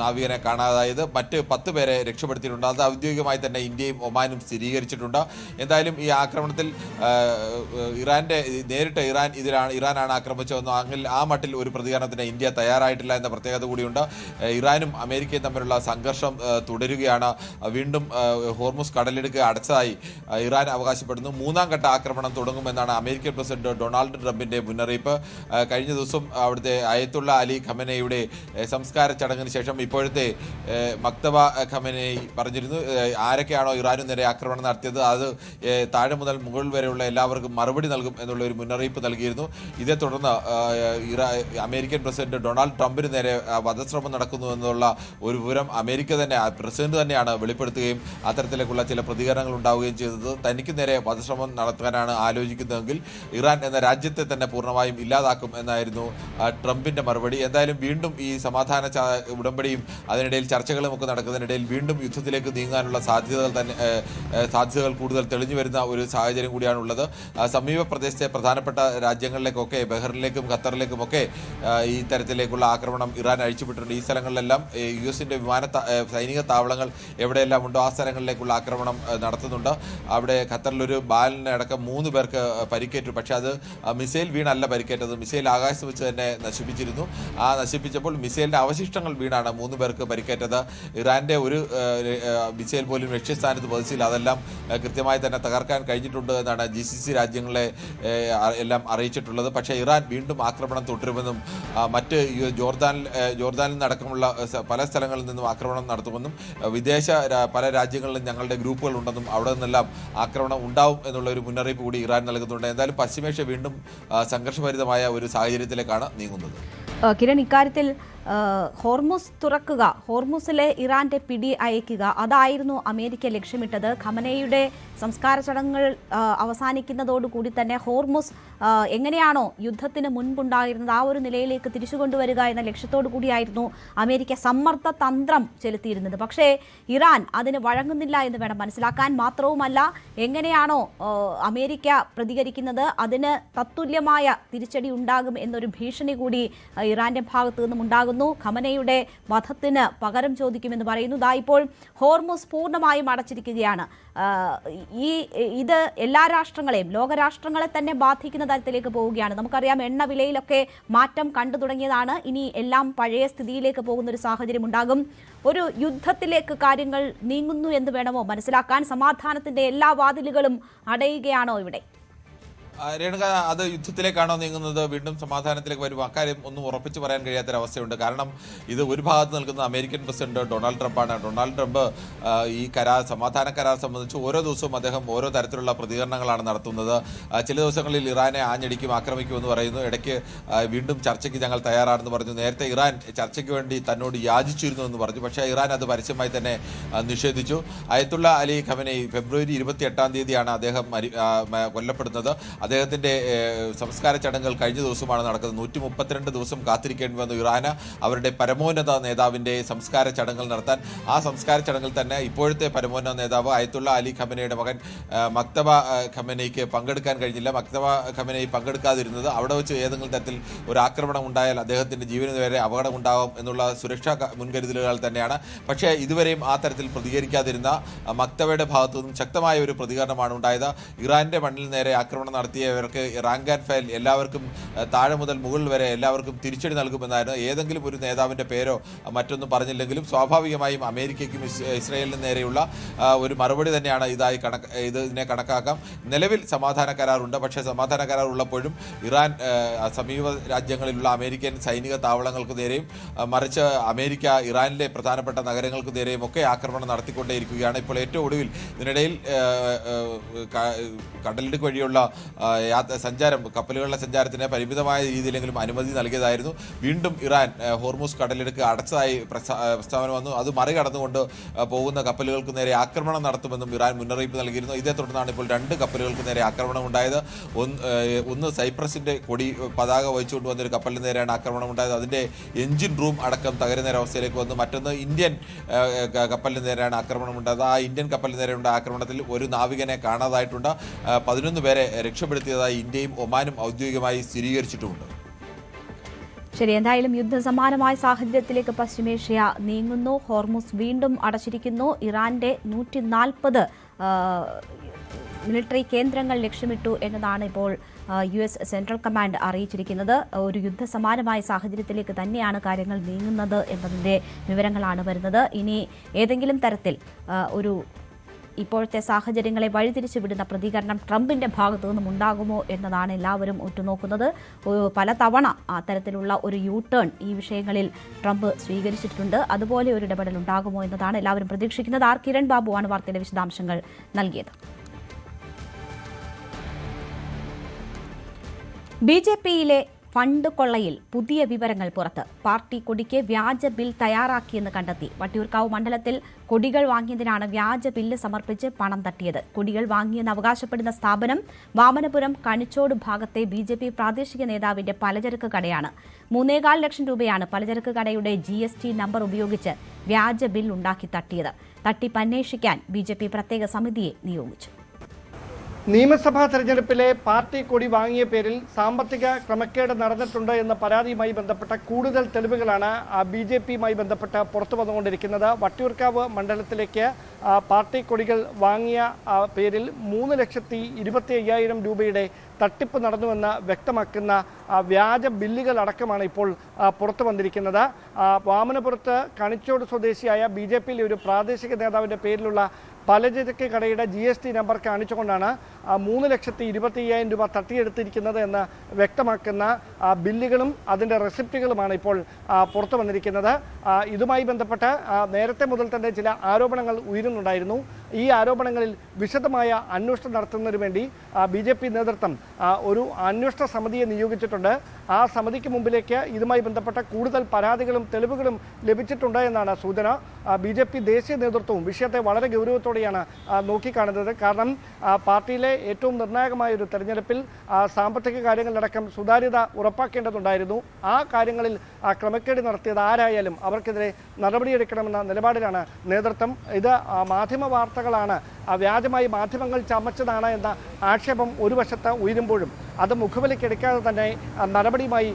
Speaker 8: നാവികനെ കാണാതായത്. മറ്റ് 10 പേരെ രക്ഷപ്പെടുത്തിയിട്ടുണ്ട്. അത് ഔദ്യോഗികമായി തന്നെ ഇന്ത്യയും ഒമാനും സ്ഥിരീകരിച്ചിട്ടുണ്ട്. എന്തായാലും ഈ ആക്രമണത്തിൽ നേരിട്ട് ഇറാനാണ് ആക്രമിച്ചതെന്നോ അങ്ങനെ ആ മട്ടിൽ ഒരു പ്രതികരണത്തിന് ഇന്ത്യ തയ്യാറായിട്ടില്ല എന്ന പ്രത്യേകത കൂടിയുണ്ട്. ഇറാനും അമേരിക്കയും തമ്മിലുള്ള സംഘർഷം തുടരുകയാണ്. വീണ്ടും ഹോർമുസ് കടലിടുക്ക് അടച്ചതായി ഇറാൻ അവകാശപ്പെടുന്നു. 3ാം ഘട്ട ആക്രമണം തുടങ്ങുമെന്നാണ് അമേരിക്കൻ പ്രസിഡന്റ് ഡൊണാൾഡ് ട്രംപിന്റെ മുന്നറിയിപ്പ്. കഴിഞ്ഞ ദിവസം അവിടുത്തെ അയത്തുള്ള അലി ഖമനയുടെ സംസ്കാര ചടങ്ങിന് ശേഷം ഇപ്പോഴത്തെ മക്തബ ഖമനയി പറഞ്ഞിരുന്നു, ആരൊക്കെയാണോ ഇറാനു നേരെ ആക്രമണം നടത്തിയത് അത് താഴെ മുതൽ മുകളിൽ വരെയുള്ള എല്ലാവർക്കും മറുപടി നൽകും എന്നുള്ള ഒരു മുന്നറിയിപ്പ് നൽകിയിരുന്നു. ഇതേ തുടർന്ന് അമേരിക്കൻ പ്രസിഡന്റ് ഡൊണാൾഡ് ട്രംപിന് നേരെ വധശ്രമം നടക്കുന്നു എന്നുള്ള ഒരു വിവരം അമേരിക്ക തന്നെ പ്രസിഡന്റ് തന്നെയാണ് വെളിപ്പെടുത്തുകയും അത്തരത്തിലേക്കുള്ള ചില പ്രതികരണങ്ങൾ ഉണ്ടാവുകയും ചെയ്തത്. തനിക്ക് നേരെ വധശ്രമം നടത്താനാണ് ആലോചിക്കുന്നതെങ്കിൽ ഇറാൻ എന്ന രാജ്യത്തെ തന്നെ പൂർണ്ണമായും ഇല്ലാതാക്കും എന്നായിരുന്നു ട്രംപിന്റെ മറുപടി. എന്തായാലും വീണ്ടും ഈ സമാധാന ഉടമ്പടിയും അതിനിടയിൽ ചർച്ചകളും ഒക്കെ നടക്കുന്നതിനിടയിൽ വീണ്ടും യുദ്ധത്തിലേക്ക് നീങ്ങാനുള്ള സാധ്യതകൾ കൂടുതൽ തെളിഞ്ഞു വരുന്ന ഒരു സാഹചര്യം കൂടിയാണുള്ളത്. സമീപ പ്രദേശത്തെ പ്രധാനപ്പെട്ട രാജ്യങ്ങളിലേക്കൊക്കെ ബഹ്റിനിലേക്കും ഖത്തറിലേക്കുമൊക്കെ ഈ തരത്തിലേക്കുള്ള ആക്രമണം ഇറാൻ അഴിച്ചുവിട്ടിട്ടുണ്ട്. ഈ സ്ഥലങ്ങളിലെല്ലാം US-ന്റെ സൈനിക താവളങ്ങൾ എവിടെയെല്ലാം ഉണ്ടോ ആ സ്ഥലങ്ങളിലേക്കുള്ള ആക്രമണം നടത്തുന്നുണ്ട്. അവിടെ ഖത്തറിലൊരു ബാലനെ അടക്കം 3 പേർക്ക് പരിക്കേറ്റു. പക്ഷെ അത് മിസൈൽ വീണല്ല പരിക്കേറ്റത്, മിസൈൽ ആകാശത്ത് വെച്ച് തന്നെ നശിപ്പിച്ചിരുന്നു. നശിപ്പിച്ചപ്പോൾ മിസൈലിന്റെ അവശിഷ്ടങ്ങൾ വീണാണ് 3 പേർക്ക് പരിക്കേറ്റത്. ഇറാന്റെ ഒരു മിസൈൽ പോലും ലക്ഷ്യസ്ഥാനത്ത് പതിച്ചില്ല. അതെല്ലാം കൃത്യമായി തന്നെ തകർക്കാൻ കഴിഞ്ഞിട്ടുണ്ട് എന്നാണ് GCC രാജ്യങ്ങളെ എല്ലാം അറിയിച്ചിട്ടുള്ളത്. പക്ഷേ ഇറാൻ വീണ്ടും ആക്രമണം തുടരുമെന്നും മറ്റ് ജോർദാനിൽ നിന്നടക്കമുള്ള പല സ്ഥലങ്ങളിൽ നിന്നും ആക്രമണം നടത്തുമെന്നും പല രാജ്യങ്ങളിലും ഞങ്ങളുടെ ഗ്രൂപ്പുകൾ ഉണ്ടെന്നും അവിടെ നിന്നെല്ലാം ആക്രമണം ഉണ്ടാവും എന്നുള്ള ഒരു മുന്നറിയിപ്പ് കൂടി ഇറാൻ നൽകുന്നുണ്ട്. എന്തായാലും പശ്ചിമേഷ്യ വീണ്ടും സംഘർഷഭരിതമായ ഒരു സാഹചര്യത്തിലേക്കാണ് നീങ്ങുന്നത്.
Speaker 1: കിരൺ, ഇക്കാര്യത്തിൽ ഹോർമുസ് തുറക്കുക, ഹോർമുസിലെ ഇറാന്റെ പിടി അയക്കുക, അതായിരുന്നു അമേരിക്ക ലക്ഷ്യമിട്ടത്. ഖമനയുടെ സംസ്കാര ചടങ്ങുകൾ അവസാനിക്കുന്നതോടുകൂടി തന്നെ ഹോർമുസ് എങ്ങനെയാണോ യുദ്ധത്തിന് മുൻപുണ്ടായിരുന്നത് ആ ഒരു നിലയിലേക്ക് തിരിച്ചു കൊണ്ടുവരിക എന്ന ലക്ഷ്യത്തോടു കൂടിയായിരുന്നു അമേരിക്ക സമ്മർദ്ദ തന്ത്രം ചെലുത്തിയിരുന്നത്. പക്ഷേ ഇറാൻ അതിന് വഴങ്ങുന്നില്ല എന്ന് വേണം മനസ്സിലാക്കാൻ. മാത്രവുമല്ല, എങ്ങനെയാണോ അമേരിക്ക പ്രതികരിക്കുന്നത് അതിന് തത്തുല്യമായ തിരിച്ചടി ഉണ്ടാകും എന്നൊരു ഭീഷണി കൂടി ഇറാന്റെ ഭാഗത്തു നിന്നും ഉണ്ടാകുന്നു. തുടർന്നു. ഖമനയുടെ വധത്തിന് പകരം ചോദിക്കുമെന്ന് പറയുന്നു. ഇപ്പോൾ ഹോർമുസ് പൂർണ്ണമായും അടച്ചിരിക്കുകയാണ്. ഇത് എല്ലാ രാഷ്ട്രങ്ങളെയും, ലോകരാഷ്ട്രങ്ങളെ തന്നെ ബാധിക്കുന്ന തരത്തിലേക്ക് പോവുകയാണ്. നമുക്കറിയാം, എണ്ണ വിലയിലൊക്കെ മാറ്റം കണ്ടു തുടങ്ങിയതാണ്. ഇനി എല്ലാം പഴയ സ്ഥിതിയിലേക്ക് പോകുന്ന ഒരു സാഹചര്യം ഉണ്ടാകും. ഒരു യുദ്ധത്തിലേക്ക് കാര്യങ്ങൾ നീങ്ങുന്നു എന്ന് വേണമോ മനസ്സിലാക്കാൻ? സമാധാനത്തിന്റെ എല്ലാ വാതിലുകളും അടയുകയാണോ ഇവിടെ?
Speaker 8: രേണുക, അത് യുദ്ധത്തിലേക്കാണോ നീങ്ങുന്നത്, വീണ്ടും സമാധാനത്തിലേക്ക് വരും? അക്കാര്യം ഒന്നും ഉറപ്പിച്ച് പറയാൻ കഴിയാത്തൊരവസ്ഥയുണ്ട്. കാരണം ഇത് ഒരു ഭാഗത്ത് നിൽക്കുന്ന അമേരിക്കൻ പ്രസിഡന്റ് ഡൊണാൾഡ് ട്രംപാണ്. ഡൊണാൾഡ് ട്രംപ് ഈ സമാധാന കരാർ സംബന്ധിച്ച് ഓരോ ദിവസവും അദ്ദേഹം ഓരോ തരത്തിലുള്ള പ്രതികരണങ്ങളാണ് നടത്തുന്നത്. ചില ദിവസങ്ങളിൽ ഇറാനെ ആഞ്ഞടിക്കും, ആക്രമിക്കുമെന്ന് പറയുന്നു. ഇടയ്ക്ക് വീണ്ടും ചർച്ചയ്ക്ക് ഞങ്ങൾ തയ്യാറാണെന്ന് പറഞ്ഞു. നേരത്തെ ഇറാൻ ചർച്ചയ്ക്ക് വേണ്ടി തന്നോട് യാചിച്ചിരുന്നു എന്ന് പറഞ്ഞു. പക്ഷേ ഇറാൻ അത് പരസ്യമായി തന്നെ നിഷേധിച്ചു. അയത്തുള്ള അലി ഖമനേയി ഫെബ്രുവരി 28 അദ്ദേഹം കൊല്ലപ്പെടുന്നത്. അദ്ദേഹത്തിൻ്റെ സംസ്കാര ചടങ്ങുകൾ കഴിഞ്ഞ ദിവസമാണ് നടക്കുന്നത്. 132 ദിവസം കാത്തിരിക്കേണ്ടി വന്നു ഇറാന് അവരുടെ പരമോന്നത നേതാവിൻ്റെ സംസ്കാര ചടങ്ങുകൾ നടത്താൻ. ആ സംസ്കാര ചടങ്ങിൽ തന്നെ ഇപ്പോഴത്തെ പരമോന്നത നേതാവ് അയത്തുള്ള അലി ഖമനയുടെ മകൻ മക്തബ ഖമനയ്ക്ക് പങ്കെടുക്കാൻ കഴിഞ്ഞില്ല. മക്തബ ഖമനയി പങ്കെടുക്കാതിരുന്നത് അവിടെ വെച്ച് ഏതെങ്കിലും തരത്തിൽ ഒരു ആക്രമണം ഉണ്ടായാൽ അദ്ദേഹത്തിൻ്റെ ജീവന് വരെ അപകടമുണ്ടാകും എന്നുള്ള സുരക്ഷാ മുൻകരുതലുകൾ തന്നെയാണ്. പക്ഷേ ഇതുവരെയും ആ തരത്തിൽ പ്രതികരിക്കാതിരുന്ന മക്തബയുടെ ഭാഗത്തു നിന്നും ശക്തമായ ഒരു പ്രതികരണമാണ് ഉണ്ടായത്. ഇറാൻ്റെ മണ്ണിൽ നേരെ ആക്രമണം നടത്തിയവർക്ക് റാങ്ക് ആൻഡ് ഫയൽ എല്ലാവർക്കും താഴെ മുതൽ മുകളിൽ വരെ എല്ലാവർക്കും തിരിച്ചടി നൽകുമെന്നായിരുന്നു. ഏതെങ്കിലും ഒരു നേതാവിൻ്റെ പേരോ മറ്റൊന്നും പറഞ്ഞില്ലെങ്കിലും സ്വാഭാവികമായും അമേരിക്കയ്ക്കും ഇസ്രായേലിനും നേരെയുള്ള ഒരു മറുപടി തന്നെയാണ് ഇതിനെ കണക്കാക്കാം. നിലവിൽ സമാധാന കരാറുണ്ട്. പക്ഷേ സമാധാന കരാർ ഉള്ളപ്പോഴും ഇറാൻ സമീപ രാജ്യങ്ങളിലുള്ള അമേരിക്കൻ സൈനിക താവളങ്ങൾക്ക് നേരെയും മറിച്ച് അമേരിക്ക ഇറാനിലെ പ്രധാനപ്പെട്ട നഗരങ്ങൾക്ക് നേരെയും ഒക്കെ ആക്രമണം നടത്തിക്കൊണ്ടേയിരിക്കുകയാണ്. ഇപ്പോൾ ഏറ്റവും ഒടുവിൽ ഇതിനിടയിൽ കടലിടുക്ക് വഴിയുള്ള കപ്പലുകളുടെ സഞ്ചാരത്തിന് പരിമിതമായ രീതിയിലെങ്കിലും അനുമതി നൽകിയതായിരുന്നു. വീണ്ടും ഇറാൻ ഹോർമുസ് കടലിടുക്ക് അടച്ചതായി പ്രസ്താവന വന്നു. അത് മറികടന്നുകൊണ്ട് പോകുന്ന കപ്പലുകൾക്ക് നേരെ ആക്രമണം നടത്തുമെന്നും ഇറാൻ മുന്നറിയിപ്പ് നൽകിയിരുന്നു. ഇതേ തുടർന്നാണ് ഇപ്പോൾ 2 കപ്പലുകൾക്ക് നേരെ ആക്രമണം ഉണ്ടായത്. ഒന്ന് സൈപ്രസിന്റെ പതാക വഹിച്ചുകൊണ്ട് വന്നൊരു കപ്പലിന് നേരെയാണ് ആക്രമണം ഉണ്ടായത്. അതിന്റെ എഞ്ചിൻ റൂം അടക്കം തകരുന്ന ഒരവസ്ഥയിലേക്ക് വന്നു. മറ്റൊന്ന് ഇന്ത്യൻ കപ്പലിന് നേരെയാണ് ആക്രമണം ഉണ്ടായത്. ആ ഇന്ത്യൻ കപ്പലിന് നേരെയുള്ള ആക്രമണത്തിൽ ഒരു നാവികനെ കാണാതായിട്ടുണ്ട്. 11 പേരെ രക്ഷപ്പെടുത്തിയതായി ഇന്ത്യയും ഒമാനും ഔദ്യോഗികമായി സ്ഥിരീകരിച്ചിട്ടുമുണ്ട്.
Speaker 1: ശരി, എന്തായാലും യുദ്ധസമാനമായ സാഹചര്യത്തിലേക്ക് പശ്ചിമേഷ്യ നീങ്ങുന്നു. ഹോർമുസ് വീണ്ടും അടച്ചിരിക്കുന്നു. ഇറാന്റെ 140 മിലിറ്ററി കേന്ദ്രങ്ങൾ ലക്ഷ്യമിട്ടു എന്നതാണ് ഇപ്പോൾ US സെൻട്രൽ കമാൻഡ് അറിയിച്ചിരിക്കുന്നത്. ഒരു യുദ്ധസമാനമായ സാഹചര്യത്തിലേക്ക് തന്നെയാണ് കാര്യങ്ങൾ നീങ്ങുന്നത് എന്നതിൻ്റെ വിവരങ്ങളാണ് വരുന്നത്. ഇനി ഏതെങ്കിലും തരത്തിൽ ഒരു ഇപ്പോഴത്തെ സാഹചര്യങ്ങളെ വഴിതിരിച്ചു വിടുന്ന പ്രതികരണം ട്രംപിന്റെ ഭാഗത്തു നിന്നും ഉണ്ടാകുമോ എന്നതാണ് എല്ലാവരും ഉറ്റുനോക്കുന്നത്. പലതവണ അത്തരത്തിലുള്ള ഒരു യു-ടേൺ ഈ വിഷയങ്ങളിൽ ട്രംപ് സ്വീകരിച്ചിട്ടുണ്ട്. അതുപോലെ ഒരു ഇടപെടൽ ഉണ്ടാകുമോ എന്നതാണ് എല്ലാവരും പ്രതീക്ഷിക്കുന്നത്. ആർ കിരൺ ബാബുവാണ് വാർത്തയുടെ വിശദാംശങ്ങൾ നൽകിയത്. BJPയിലെ ഫണ്ട് കൊള്ളയിൽ പുതിയ വിവരങ്ങൾ പുറത്ത്. പാർട്ടി കൊടിക്ക് വ്യാജ ബിൽ തയ്യാറാക്കിയെന്ന് കണ്ടെത്തി. വട്ടിയൂർക്കാവ് മണ്ഡലത്തിൽ കൊടികൾ വാങ്ങിയതിനാണ് വ്യാജ ബില്ല് സമർപ്പിച്ച് പണം തട്ടിയത്. കൊടികൾ വാങ്ങിയെന്ന് അവകാശപ്പെടുന്ന സ്ഥാപനം വാമനപുരം കണിച്ചോട് ഭാഗത്തെ BJP പ്രാദേശിക നേതാവിന്റെ പലചരക്ക് കടയാണ്. 3.25 ലക്ഷം രൂപയാണ് പലചരക്ക് കടയുടെ GST നമ്പർ ഉപയോഗിച്ച് വ്യാജ ബിൽ ഉണ്ടാക്കി തട്ടിയത്. തട്ടിപ്പ് അന്വേഷിക്കാൻ BJP പ്രത്യേക സമിതിയെ നിയോഗിച്ചു.
Speaker 6: നിയമസഭാ തെരഞ്ഞെടുപ്പിലെ പാർട്ടി കൊടി വാങ്ങിയ പേരിൽ സാമ്പത്തിക ക്രമക്കേട് നടന്നിട്ടുണ്ട് എന്ന പരാതിയുമായി ബന്ധപ്പെട്ട കൂടുതൽ തെളിവുകളാണ് BJPയുമായി ബന്ധപ്പെട്ട് പുറത്തു വന്നുകൊണ്ടിരിക്കുന്നത്. വട്ടിയൂർക്കാവ് മണ്ഡലത്തിലേക്ക് പാർട്ടി കൊടികൾ വാങ്ങിയ പേരിൽ 3,25,000 രൂപയുടെ തട്ടിപ്പ് നടന്നുവെന്ന് വ്യക്തമാക്കുന്ന വ്യാജ ബില്ലുകൾ അടക്കമാണ് ഇപ്പോൾ പുറത്തു വന്നിരിക്കുന്നത്. വാമനപുരത്ത് കണിച്ചോട് സ്വദേശിയായ BJPയിലെ ഒരു പ്രാദേശിക നേതാവിൻ്റെ പേരിലുള്ള പലചരക്ക് കടയുടെ GST നമ്പർ കാണിച്ചുകൊണ്ടാണ് 3,25,000 രൂപ തട്ടിയെടുത്തിരിക്കുന്നത് എന്ന് വ്യക്തമാക്കുന്ന ബില്ലുകളും അതിൻ്റെ റെസിപ്റ്റുകളുമാണ് ഇപ്പോൾ പുറത്തു വന്നിരിക്കുന്നത്. ഇതുമായി ബന്ധപ്പെട്ട് നേരത്തെ മുതൽ തന്നെ ചില ആരോപണങ്ങൾ ഉയരുന്നുണ്ടായിരുന്നു. ഈ ആരോപണങ്ങളിൽ വിശദമായ അന്വേഷണം നടത്തുന്നതിന് വേണ്ടി BJP നേതൃത്വം ഒരു അന്വേഷണ സമിതിയെ നിയോഗിച്ചിട്ടുണ്ട്. ആ സമിതിക്ക് മുമ്പിലേക്ക് ഇതുമായി ബന്ധപ്പെട്ട കൂടുതൽ പരാതികളും തെളിവുകളും ലഭിച്ചിട്ടുണ്ട് എന്നാണ് സൂചന. BJP ദേശീയ നേതൃത്വവും വിഷയത്തെ വളരെ ഗൗരവത്തോടെയാണ് നോക്കിക്കാണുന്നത്. കാരണം പാർട്ടിയിലെ ഏറ്റവും നിർണായകമായ ഒരു തെരഞ്ഞെടുപ്പിൽ സാമ്പത്തിക കാര്യങ്ങളിലടക്കം സുതാര്യത ഉറപ്പാക്കേണ്ടതുണ്ടായിരുന്നു. ആ കാര്യങ്ങളിൽ ക്രമക്കേട് നടത്തിയത് ആരായാലും അവർക്കെതിരെ നടപടിയെടുക്കണമെന്ന നിലപാടിലാണ് നേതൃത്വം. ഇത് മാധ്യമ വാർത്തകളാണ് വ്യാജമായി മാധ്യമങ്ങൾ ചമച്ചതാണ് എന്ന ആക്ഷേപം ഒരു വശത്ത് ഉയരുമ്പോഴും അത് മുഖവിലക്കെടുക്കാതെ തന്നെ നടപടിയുമായി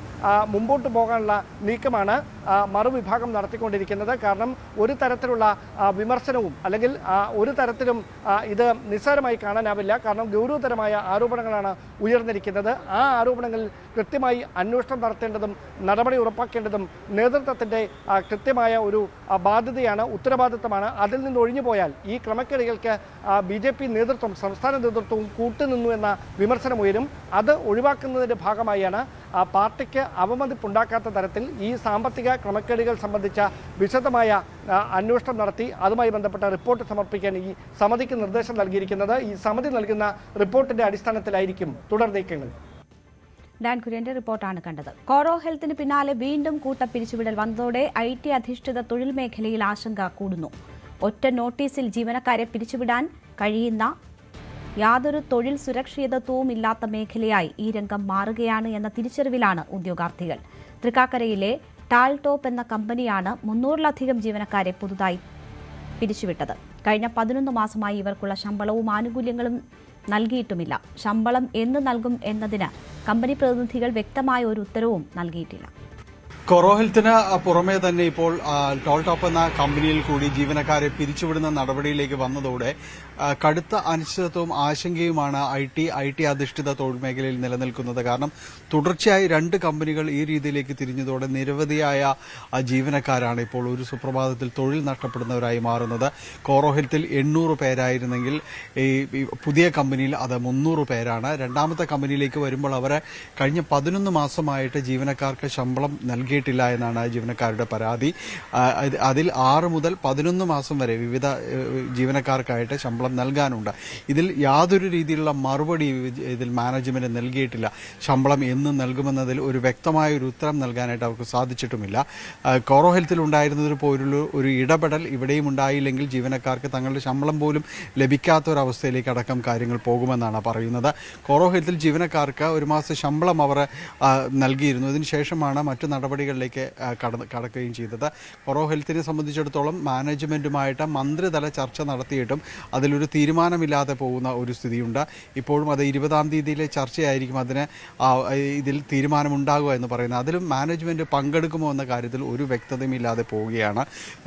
Speaker 6: മുമ്പോട്ട് പോകാനുള്ള നീക്കമാണ് മറുവിഭാഗം നടത്തിക്കൊണ്ടിരിക്കുന്നത്. കാരണം ഒരു തരത്തിലുള്ള വിമർശനവും അല്ലെങ്കിൽ ഒരു തരത്തിലും ഇത് നിസ്സാരമായി കാണാനാവില്ല. കാരണം ഗൗരവതരമായ ആരോപണങ്ങളാണ് ഉയർന്നിരിക്കുന്നത്. ആ ആരോപണങ്ങളിൽ കൃത്യമായി അന്വേഷണം നടത്തേണ്ടതും നടപടി ഉറപ്പാക്കേണ്ടതും നേതൃത്വത്തിൻ്റെ കൃത്യമായ ഒരു ബാധ്യതയാണ്, ഉത്തരവാദിത്തമാണ്. അതിൽ നിന്ന് ഒഴിഞ്ഞുപോയാൽ ഈ ക്രമക്കേടുകൾക്ക് BJP നേതൃത്വം, സംസ്ഥാന നേതൃത്വവും കൂട്ടുനിന്നു എന്ന വിമർശനം ഉയരും. അത് ഒഴിവാക്കുന്നതിൻ്റെ ഭാഗമായാണ് പാർട്ടിക്ക് അവമതിപ്പുണ്ടാക്കാത്ത തരത്തിൽ ഈ സാമ്പത്തിക ക്രമക്കേടുകൾ സംബന്ധിച്ച വിശദമായ അന്വേഷണം നടത്തി അതുമായി ബന്ധപ്പെട്ട റിപ്പോർട്ട് സമർപ്പിക്കാൻ ഈ സമിതിക്ക് നിർദ്ദേശം നൽകിയിരിക്കുന്നത്. ഈ സമിതി നൽകുന്ന റിപ്പോർട്ടിന്റെ അടിസ്ഥാനത്തിലായിരിക്കും തുടർ നീക്കങ്ങൾ.
Speaker 1: ഡാൻ കുര്യന്റെ റിപ്പോർട്ടാണ് കണ്ടത്. കോറോ ഹെൽത്തിന് പിന്നാലെ വീണ്ടും പിരിച്ചുവിടൽ വന്നതോടെ IT അധിഷ്ഠിത തൊഴിൽ മേഖലയിൽ ആശങ്ക കൂടുന്നു. ഒറ്റ നോട്ടീസിൽ ജീവനക്കാരെ പിരിച്ചുവിടാൻ കഴിയുന്ന യാതൊരു തൊഴിൽ സുരക്ഷിതത്വവും ഇല്ലാത്ത മേഖലയായി ഈ രംഗം മാറുകയാണ് എന്ന തിരിച്ചറിവിലാണ് ഉദ്യോഗാർത്ഥികൾ. തൃക്കാക്കരയിലെ ടാൽടോപ്പ് എന്ന കമ്പനിയാണ് 300-ലധികം ജീവനക്കാരെ പുതുതായി പിരിച്ചുവിട്ടത്. കഴിഞ്ഞ 11 മാസമായി ഇവർക്കുള്ള ശമ്പളവും ആനുകൂല്യങ്ങളും നൽകിയിട്ടുമില്ല. ശമ്പളം എന്ന് നൽകും എന്നതിന് കമ്പനി പ്രതിനിധികൾ വ്യക്തമായ ഒരു ഉത്തരവും നൽകിയിട്ടില്ല.
Speaker 9: കോറോ ഹെൽത്തിന് പുറമെ തന്നെ ഇപ്പോൾ ടാൽടോപ്പ് എന്ന കമ്പനിയിൽ കൂടി ജീവനക്കാരെ പിരിച്ചുവിടുന്ന നടപടിയിലേക്ക് വന്നതോടെ കടുത്ത അനിശ്ചിതത്വവും ആശങ്കയുമാണ് IT അധിഷ്ഠിത തൊഴിൽ മേഖലയിൽ നിലനിൽക്കുന്നത്. കാരണം തുടർച്ചയായി 2 കമ്പനികൾ ഈ രീതിയിലേക്ക് തിരിഞ്ഞതോടെ നിരവധിയായ ജീവനക്കാരാണ് ഇപ്പോൾ ഒരു സുപ്രഭാതത്തിൽ തൊഴിൽ നഷ്ടപ്പെടുന്നവരായി മാറുന്നത്. കോറോ ഹെൽത്തിൽ 800 പേരായിരുന്നെങ്കിൽ ഈ പുതിയ കമ്പനിയിൽ അത് 300 പേരാണ്. രണ്ടാമത്തെ കമ്പനിയിലേക്ക് വരുമ്പോൾ അവർ കഴിഞ്ഞ 11 മാസമായിട്ട് ജീവനക്കാർക്ക് ശമ്പളം നൽകിയിട്ടില്ല എന്നാണ് ജീവനക്കാരുടെ പരാതി. അതിൽ 6 മുതൽ 11 മാസം വരെ വിവിധ ജീവനക്കാർക്കായിട്ട് ശമ്പളം നൽകാനുണ്ട്. ഇതിൽ യാതൊരു രീതിയിലുള്ള മറുപടി ഇതിൽ മാനേജ്മെന്റ് നൽകിയിട്ടില്ല. ശമ്പളം എന്ന് നൽകുമെന്നതിൽ ഒരു വ്യക്തമായ ഒരു ഉത്തരം നൽകാനായിട്ട് അവർക്ക് സാധിച്ചിട്ടുമില്ല. കോറോ ഹെൽത്തിൽ ഉണ്ടായിരുന്നതിന് പോലുള്ള ഒരു ഇടപെടൽ ഇവിടെയും ഉണ്ടായില്ലെങ്കിൽ ജീവനക്കാർക്ക് തങ്ങളുടെ ശമ്പളം പോലും ലഭിക്കാത്ത ഒരു അവസ്ഥയിലേക്ക് അടക്കം കാര്യങ്ങൾ പോകുമെന്നാണ് പറയുന്നത്. കോറോ ഹെൽത്തിൽ ജീവനക്കാർക്ക് ഒരു മാസം ശമ്പളം അവർ നൽകിയിരുന്നു. ഇതിനുശേഷമാണ് മറ്റു നടപടികളിലേക്ക് കടക്കുകയും ചെയ്തത്. കോറോ ഹെൽത്തിനെ സംബന്ധിച്ചിടത്തോളം മാനേജ്മെന്റുമായിട്ട് മന്ത്രിതല ചർച്ച നടത്തിയിട്ടും അതിലൊരു തീരുമാനമില്ലാതെ പോകുന്ന ഒരു സ്ഥിതിയുണ്ട്. ഇപ്പോഴും അത് 20-ാം തീയതിയിലെ ചർച്ചയായിരിക്കും അതിന് ഇതിൽ തീരുമാനമുണ്ടാകുക എന്ന് പറയുന്നത്. അതിലും മാനേജ്മെന്റ് പങ്കെടുക്കുമോ എന്ന കാര്യത്തിൽ ഒരു വ്യക്തതയും ഇല്ലാതെ പോവുകയാണ്.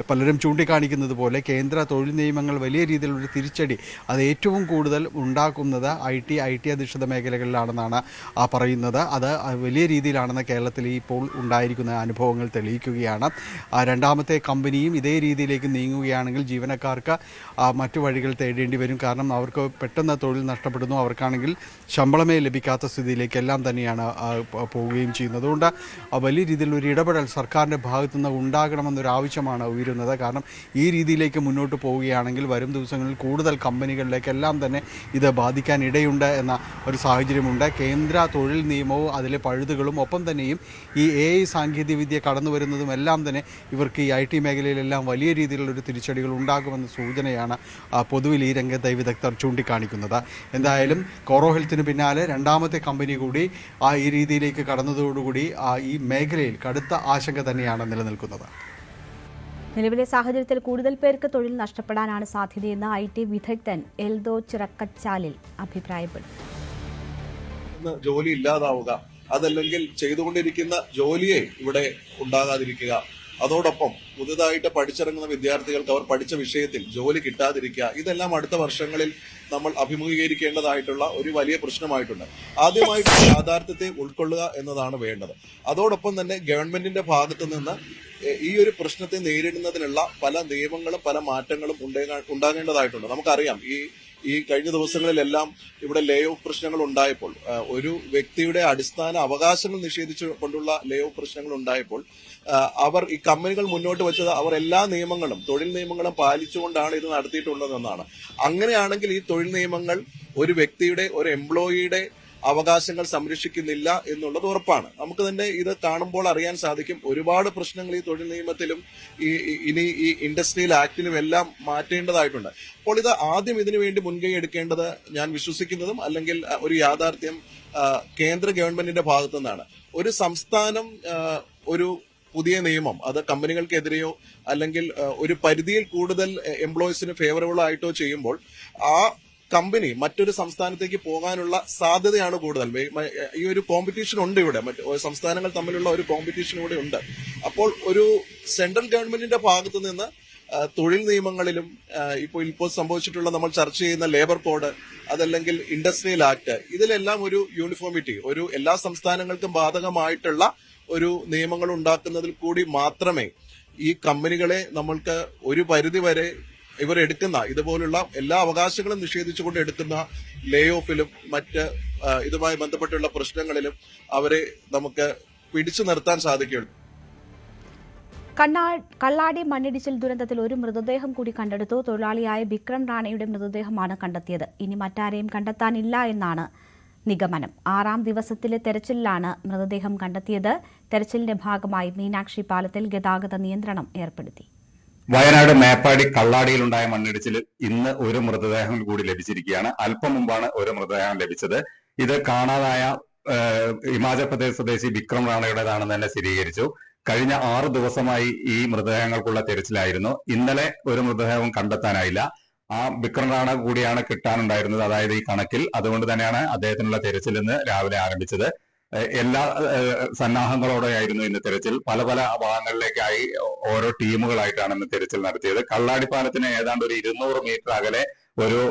Speaker 9: പലരും ചൂണ്ടിക്കാണിക്കുന്നത് പോലെ കേന്ദ്ര തൊഴിൽ നിയമങ്ങൾ വലിയ രീതിയിലൊരു തിരിച്ചടി അത് ഏറ്റവും കൂടുതൽ ഉണ്ടാക്കുന്നത് IT അധിഷ്ഠിത മേഖലകളിലാണെന്നാണ് പറയുന്നത്. അത് വലിയ രീതിയിലാണെന്ന് കേരളത്തിൽ ഇപ്പോൾ ഉണ്ടായിരിക്കുന്ന അനുഭവങ്ങൾ തെളിയിക്കുകയാണ്. രണ്ടാമത്തെ കമ്പനിയും ഇതേ രീതിയിലേക്ക് നീങ്ങുകയാണെങ്കിൽ ജീവനക്കാർക്ക് മറ്റു വഴികൾ തേടേണ്ടി വരും. കാരണം അവർക്ക് പെട്ടെന്ന് തൊഴിൽ നഷ്ടപ്പെടുന്നു. അവർക്കാണെങ്കിൽ ശമ്പളമേ ലഭിക്കാത്ത സ്ഥിതിയിലേക്ക് എല്ലാം തന്നെയാണ് പോവുകയും ചെയ്യുന്നത്. അതുകൊണ്ട് വലിയ രീതിയിലൊരു ഇടപെടൽ സർക്കാരിൻ്റെ ഭാഗത്തുനിന്ന് ഉണ്ടാകണമെന്നൊരു ആവശ്യമാണ് ഉയരുന്നത്. കാരണം ഈ രീതിയിലേക്ക് മുന്നോട്ട് പോവുകയാണെങ്കിൽ വരും ദിവസങ്ങളിൽ കൂടുതൽ കമ്പനികളിലേക്കെല്ലാം തന്നെ ഇത് ബാധിക്കാൻ ഇടയുണ്ട് എന്ന ഒരു സാഹചര്യമുണ്ട്. കേന്ദ്ര തൊഴിൽ നിയമവും അതിലെ പഴുതുകളും ഒപ്പം തന്നെയും ഈ AI സാങ്കേതികവിദ്യ കടന്നു വരുന്നതും എല്ലാം തന്നെ ഇവർക്ക് ഈ IT മേഖലയിലെല്ലാം വലിയ രീതിയിലുള്ളൊരു തിരിച്ചടികൾ ഉണ്ടാകുമെന്ന സൂചനയാണ് പൊതുവിൽ ഈ രംഗത്തെ വിദഗ്ധർ ചൂണ്ടിക്കാണിക്കുന്നത്. എന്തായാലും കോറോ ഹെൽത്തിന് പിന്നാലെ രണ്ടാമത്തെ കമ്പനി കൂടി ഈ രീതിയിലേക്ക് കടന്നതോടുകൂടി ഈ മേഖലയിൽ കടുത്ത ആശങ്ക തന്നെയാണ് നിലനിൽക്കുന്നത്.
Speaker 1: നിലവിലെ സാഹചര്യത്തിൽ കൂടുതൽ പേർക്ക് തൊഴിൽ നഷ്ടപ്പെടാനാണ് സാധ്യതയെന്ന് IT വിദഗ്ധൻ എൽദോ ചിറക്കച്ചാലിൽ അഭിപ്രായപ്പെട്ടു.
Speaker 10: ജോലി ഇല്ലാതാവുക, അതല്ലെങ്കിൽ ചെയ്തുകൊണ്ടിരിക്കുന്ന ജോലിയെ ഇവിടെ ഉണ്ടാകാതിരിക്കുക, അതോടൊപ്പം പുതുതായിട്ട് പഠിച്ചിറങ്ങുന്ന വിദ്യാർത്ഥികൾക്ക് അവർ പഠിച്ച വിഷയത്തിൽ ജോലി കിട്ടാതിരിക്കുക, ഇതെല്ലാം അടുത്ത വർഷങ്ങളിൽ നമ്മൾ അഭിമുഖീകരിക്കേണ്ടതായിട്ടുള്ള ഒരു വലിയ പ്രശ്നമായിട്ടുണ്ട്. ആദ്യമായിട്ട് യാഥാർത്ഥ്യത്തെ ഉൾക്കൊള്ളുക എന്നതാണ് വേണ്ടത്. അതോടൊപ്പം തന്നെ ഗവൺമെന്റിന്റെ ഭാഗത്തു നിന്ന് ഈ ഒരു പ്രശ്നത്തെ നേരിടുന്നതിനുള്ള പല നിയമങ്ങളും പല മാറ്റങ്ങളും ഉണ്ടാകേണ്ടതായിട്ടുണ്ട്. നമുക്കറിയാം ഈ കഴിഞ്ഞ ദിവസങ്ങളിലെല്ലാം ഇവിടെ ലേ ഓഫ് പ്രശ്നങ്ങൾ ഉണ്ടായപ്പോൾ, ഒരു വ്യക്തിയുടെ അടിസ്ഥാന അവകാശങ്ങൾ നിഷേധിച്ചു കൊണ്ടുള്ള ലേ ഓഫ് പ്രശ്നങ്ങൾ ഉണ്ടായപ്പോൾ അവർ ഈ കമ്പനികൾ മുന്നോട്ട് വെച്ചത് അവർ എല്ലാ നിയമങ്ങളും തൊഴിൽ നിയമങ്ങളും പാലിച്ചുകൊണ്ടാണ് ഇത് നടത്തിയിട്ടുള്ളതെന്നാണ്. അങ്ങനെയാണെങ്കിൽ ഈ തൊഴിൽ നിയമങ്ങൾ ഒരു വ്യക്തിയുടെ ഒരു എംപ്ലോയിയുടെ അവകാശങ്ങൾ സംരക്ഷിക്കുന്നില്ല എന്നുള്ളത് ഉറപ്പാണ്. നമുക്ക് തന്നെ ഇത് കാണുമ്പോൾ അറിയാൻ സാധിക്കും. ഒരുപാട് പ്രശ്നങ്ങൾ ഈ തൊഴിൽ നിയമത്തിലും ഇനി ഈ ഇൻഡസ്ട്രിയൽ ആക്ടിലും എല്ലാം മാറ്റേണ്ടതായിട്ടുണ്ട്. അപ്പോൾ ഇത് ആദ്യം ഇതിനു വേണ്ടി മുൻകൈ എടുക്കേണ്ടത് ഞാൻ വിശ്വസിക്കുന്നതും അല്ലെങ്കിൽ ഒരു യാഥാർത്ഥ്യം കേന്ദ്ര ഗവൺമെന്റിന്റെ ഭാഗത്തു നിന്നാണ്. ഒരു സംസ്ഥാനം ഒരു പുതിയ നിയമം അത് കമ്പനികൾക്കെതിരെയോ അല്ലെങ്കിൽ ഒരു പരിധിയിൽ കൂടുതൽ എംപ്ലോയീസിന് ഫേവറബിൾ ആയിട്ടോ ചെയ്യുമ്പോൾ ആ കമ്പനി മറ്റൊരു സംസ്ഥാനത്തേക്ക് പോകാനുള്ള സാധ്യതയാണ് കൂടുതൽ. ഈ ഒരു കോമ്പറ്റീഷൻ ഉണ്ട് ഇവിടെ, മറ്റ് സംസ്ഥാനങ്ങൾ തമ്മിലുള്ള ഒരു കോമ്പറ്റീഷൻ ഇവിടെ ഉണ്ട്. അപ്പോൾ ഒരു സെൻട്രൽ ഗവൺമെന്റിന്റെ ഭാഗത്തു നിന്ന് തൊഴിൽ നിയമങ്ങളിലും ഇപ്പോൾ സംഭവിച്ചിട്ടുള്ള നമ്മൾ ചർച്ച ചെയ്യുന്ന ലേബർ കോഡ് അതല്ലെങ്കിൽ ഇൻഡസ്ട്രിയൽ ആക്ട്, ഇതിലെല്ലാം ഒരു യൂണിഫോമിറ്റി, ഒരു എല്ലാ സംസ്ഥാനങ്ങൾക്കും ബാധകമായിട്ടുള്ള ഒരു നിയമങ്ങൾ ഉണ്ടാക്കുന്നതിൽ കൂടി മാത്രമേ ഈ കമ്പനികളെ നമ്മൾക്ക് ഒരു പരിധി വരെ ഇവർ എടുക്കുന്ന ഇതുപോലുള്ള എല്ലാ അവകാശങ്ങളും നിഷേധിച്ചുകൊണ്ട് എടുക്കുന്ന ലേ ഓഫിലും മറ്റ് ഇതുമായി ബന്ധപ്പെട്ടുള്ള പ്രശ്നങ്ങളിലും അവരെ നമുക്ക് പിടിച്ചു നിർത്താൻ സാധിക്കുകയുള്ളൂ.
Speaker 1: കള്ളാടി മണ്ണിടിച്ചിൽ ദുരന്തത്തിൽ ഒരു മൃതദേഹം കൂടി കണ്ടെടുത്തു. തൊഴിലാളിയായ വിക്രം റാണയുടെ മൃതദേഹമാണ് കണ്ടെത്തിയത്. ഇനി മറ്റാരെയും കണ്ടെത്താനില്ല എന്നാണ് നിഗമനം. 6ാം ദിവസത്തിലെ തെരച്ചിലിലാണ് മൃതദേഹം കണ്ടെത്തിയത്. തെരച്ചിലിന്റെ ഭാഗമായി മീനാക്ഷി പാലത്തിൽ ഗതാഗത നിയന്ത്രണം ഏർപ്പെടുത്തി.
Speaker 11: വയനാട് മേപ്പാടി കള്ളാടിയിലുണ്ടായ മണ്ണിടിച്ചിലിൽ ഇന്ന് ഒരു മൃതദേഹം കൂടി ലഭിച്ചിരിക്കുകയാണ്. അല്പം മുമ്പാണ് ഒരു മൃതദേഹം ലഭിച്ചത്. ഇത് കാണാതായ ഹിമാചൽ പ്രദേശ് സ്വദേശി വിക്രം റാണയുടേതാണെന്ന് തന്നെ സ്ഥിരീകരിച്ചു. കഴിഞ്ഞ 6 ദിവസമായി ഈ മൃതദേഹങ്ങൾക്കുള്ള തെരച്ചിലായിരുന്നു. ഇന്നലെ ഒരു മൃതദേഹവും കണ്ടെത്താനായില്ല. ആ വിക്രം റാണ കൂടിയാണ് കിട്ടാനുണ്ടായിരുന്നത്, അതായത് ഈ കണക്കിൽ. അതുകൊണ്ട് തന്നെയാണ് അദ്ദേഹത്തിനുള്ള തെരച്ചിൽ ഇന്ന് രാവിലെ ആരംഭിച്ചത്. എല്ലാ സന്നാഹങ്ങളോടെയായിരുന്നു ഇന്ന് തെരച്ചിൽ. പല പല ഭാഗങ്ങളിലേക്കായി ഓരോ ടീമുകളായിട്ടാണ് ഇന്ന് തെരച്ചിൽ നടത്തിയത്. കള്ളാടിപ്പാലത്തിന് ഏതാണ്ട് ഒരു 200 മീറ്റർ അകലെ ഒരു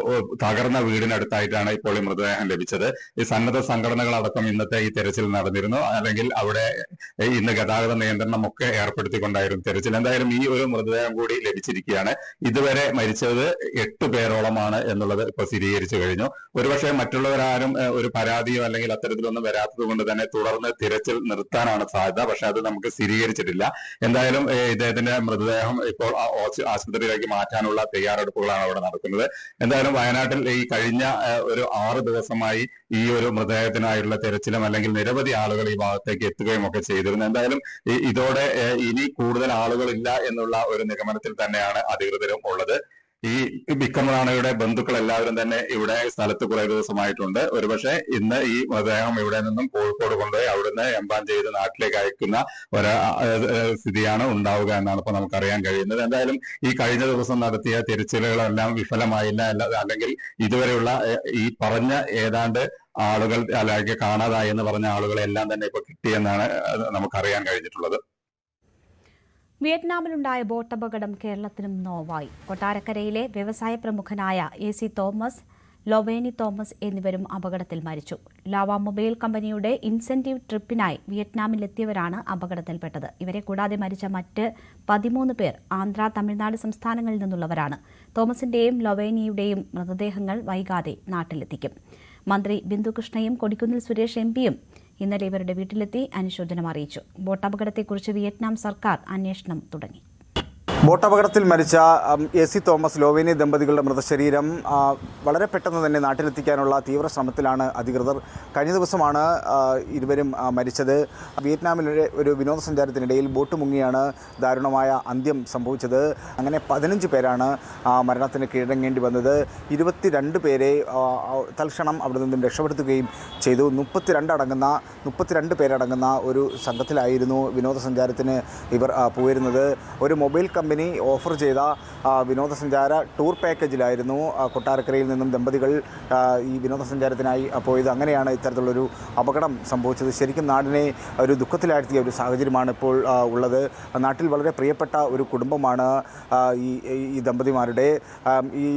Speaker 11: തകർന്ന വീടിനടുത്തായിട്ടാണ് ഇപ്പോൾ ഈ മൃതദേഹം ലഭിച്ചത്. ഈ സന്നദ്ധ സംഘടനകളടക്കം ഇന്നത്തെ ഈ തെരച്ചിൽ നടന്നിരുന്നു. അല്ലെങ്കിൽ അവിടെ ഇന്ന് ഗതാഗത നിയന്ത്രണം ഒക്കെ ഏർപ്പെടുത്തിക്കൊണ്ടായിരുന്നു തെരച്ചിൽ. എന്തായാലും ഈ ഒരു മൃതദേഹം കൂടി ലഭിച്ചിരിക്കുകയാണ്. ഇതുവരെ മരിച്ചത് 8 പേരോളമാണ് എന്നുള്ളത് ഇപ്പോൾ സ്ഥിരീകരിച്ചു കഴിഞ്ഞു. ഒരുപക്ഷെ മറ്റുള്ളവരാരും ഒരു പരാതിയോ അല്ലെങ്കിൽ അത്തരത്തിലൊന്നും വരാത്തത് കൊണ്ട് തന്നെ തുടർന്ന് തിരച്ചിൽ നിർത്താനാണ് സാധ്യത. പക്ഷെ അത് നമുക്ക് സ്ഥിരീകരിച്ചിട്ടില്ല. എന്തായാലും ഇദ്ദേഹത്തിന്റെ മൃതദേഹം ഇപ്പോൾ ആശുപത്രിയിലേക്ക് മാറ്റാനുള്ള തയ്യാറെടുപ്പുകളാണ് അവിടെ നടക്കുന്നത്. എന്തായാലും വയനാട്ടിൽ ഈ കഴിഞ്ഞ ഒരു 6 ദിവസമായി ഈ ഒരു മൃതദേഹത്തിനായുള്ള തെരച്ചിലും അല്ലെങ്കിൽ നിരവധി ആളുകൾ ഈ ഭാഗത്തേക്ക് എത്തുകയും ഒക്കെ ചെയ്തിരുന്നു. എന്തായാലും ഇതോടെ ഇനി കൂടുതൽ ആളുകളില്ല എന്നുള്ള ഒരു നിഗമനത്തിൽ തന്നെയാണ് അധികൃതരും ഉള്ളത്. ഈ വിക്രം റാണയുടെ ബന്ധുക്കൾ എല്ലാവരും തന്നെ ഇവിടെ സ്ഥലത്ത് കുറെ ദിവസമായിട്ടുണ്ട്. ഒരുപക്ഷെ ഇന്ന് ഈ മൃതദേഹം ഇവിടെ നിന്നും കോഴിക്കോട് കൊണ്ടുപോയി അവിടുന്ന് എംബാം ചെയ്ത് നാട്ടിലേക്ക് അയക്കുന്ന ഒരു സ്ഥിതിയാണ് ഉണ്ടാവുക എന്നാണ് ഇപ്പോൾ നമുക്കറിയാൻ കഴിയുന്നത്. എന്തായാലും ഈ കഴിഞ്ഞ ദിവസം നടത്തിയ തിരച്ചിലുകളെല്ലാം വിഫലമായില്ല. അല്ലെങ്കിൽ ഇതുവരെയുള്ള ഈ പറഞ്ഞ ഏതാണ്ട് ആളുകൾ അല്ലെങ്കിൽ കാണാതായി എന്ന് പറഞ്ഞ ആളുകളെല്ലാം തന്നെ ഇപ്പൊ കിട്ടിയെന്നാണ് നമുക്കറിയാൻ കഴിഞ്ഞിട്ടുള്ളത്.
Speaker 1: വിയറ്റ്നാമിലുണ്ടായ ബോട്ടപകടം കേരളത്തിനും നോവായി. കൊട്ടാരക്കരയിലെ വ്യവസായ പ്രമുഖനായ AC തോമസ്, ലൊവേനി തോമസ് എന്നിവരും അപകടത്തിൽ മരിച്ചു. ലാവ മൊബൈൽ കമ്പനിയുടെ ഇൻസെന്റീവ് ട്രിപ്പിനായി വിയറ്റ്നാമിലെത്തിയവരാണ് അപകടത്തിൽപ്പെട്ടത്. ഇവരെ കൂടാതെ മരിച്ച മറ്റ് 13 പേർ ആന്ധ്ര, തമിഴ്നാട് സംസ്ഥാനങ്ങളിൽ നിന്നുള്ളവരാണ്. തോമസിന്റെയും ലൊവേനിയുടെയും മൃതദേഹങ്ങൾ വൈകാതെ നാട്ടിലെത്തിക്കും. മന്ത്രി ബിന്ദു കൃഷ്ണയും കൊടിക്കുന്നിൽ സുരേഷ് MPയും ഇന്നലെ ഇവരുടെ വീട്ടിലെത്തി അനുശോചനം അറിയിച്ചു. ബോട്ടപകടത്തെക്കുറിച്ച് വിയറ്റ്നാം സർക്കാർ അന്വേഷണം തുടങ്ങി.
Speaker 12: ബോട്ടപകടത്തിൽ മരിച്ച AC തോമസ്, ലോവേനി ദമ്പതികളുടെ മൃതശരീരം വളരെ പെട്ടെന്ന് തന്നെ നാട്ടിലെത്തിക്കാനുള്ള തീവ്ര ശ്രമത്തിലാണ് അധികൃതർ. കഴിഞ്ഞ ദിവസമാണ് ഇരുവരും മരിച്ചത്. വിയറ്റ്നാമിലെ ഒരു വിനോദസഞ്ചാരത്തിനിടയിൽ ബോട്ട് മുങ്ങിയാണ് ദാരുണമായ അന്ത്യം സംഭവിച്ചത്. അങ്ങനെ 15 പേരാണ് മരണത്തിന് കീഴടങ്ങേണ്ടി വന്നത്. 22 പേരെ തൽക്ഷണം അവിടെ നിന്നും രക്ഷപ്പെടുത്തുകയും ചെയ്തു. 32 പേരടങ്ങുന്ന ഒരു സംഘത്തിലായിരുന്നു വിനോദസഞ്ചാരത്തിന് ഇവർ പോയിരുന്നത്. ഒരു മൊബൈൽ കമ്പനി ഓഫർ ചെയ്ത വിനോദസഞ്ചാര ടൂർ പാക്കേജിലായിരുന്നു കൊട്ടാരക്കരയിൽ നിന്നും ദമ്പതികൾ ഈ വിനോദസഞ്ചാരത്തിനായി പോയത്. അങ്ങനെയാണ് ഇത്തരത്തിലുള്ളൊരു അപകടം സംഭവിച്ചത്. ശരിക്കും നാടിനെ ഒരു ദുഃഖത്തിലാഴ്ത്തിയ ഒരു സാഹചര്യമാണ് ഇപ്പോൾ ഉള്ളത്. നാട്ടിൽ വളരെ പ്രിയപ്പെട്ട ഒരു കുടുംബമാണ് ഈ ദമ്പതിമാരുടെ.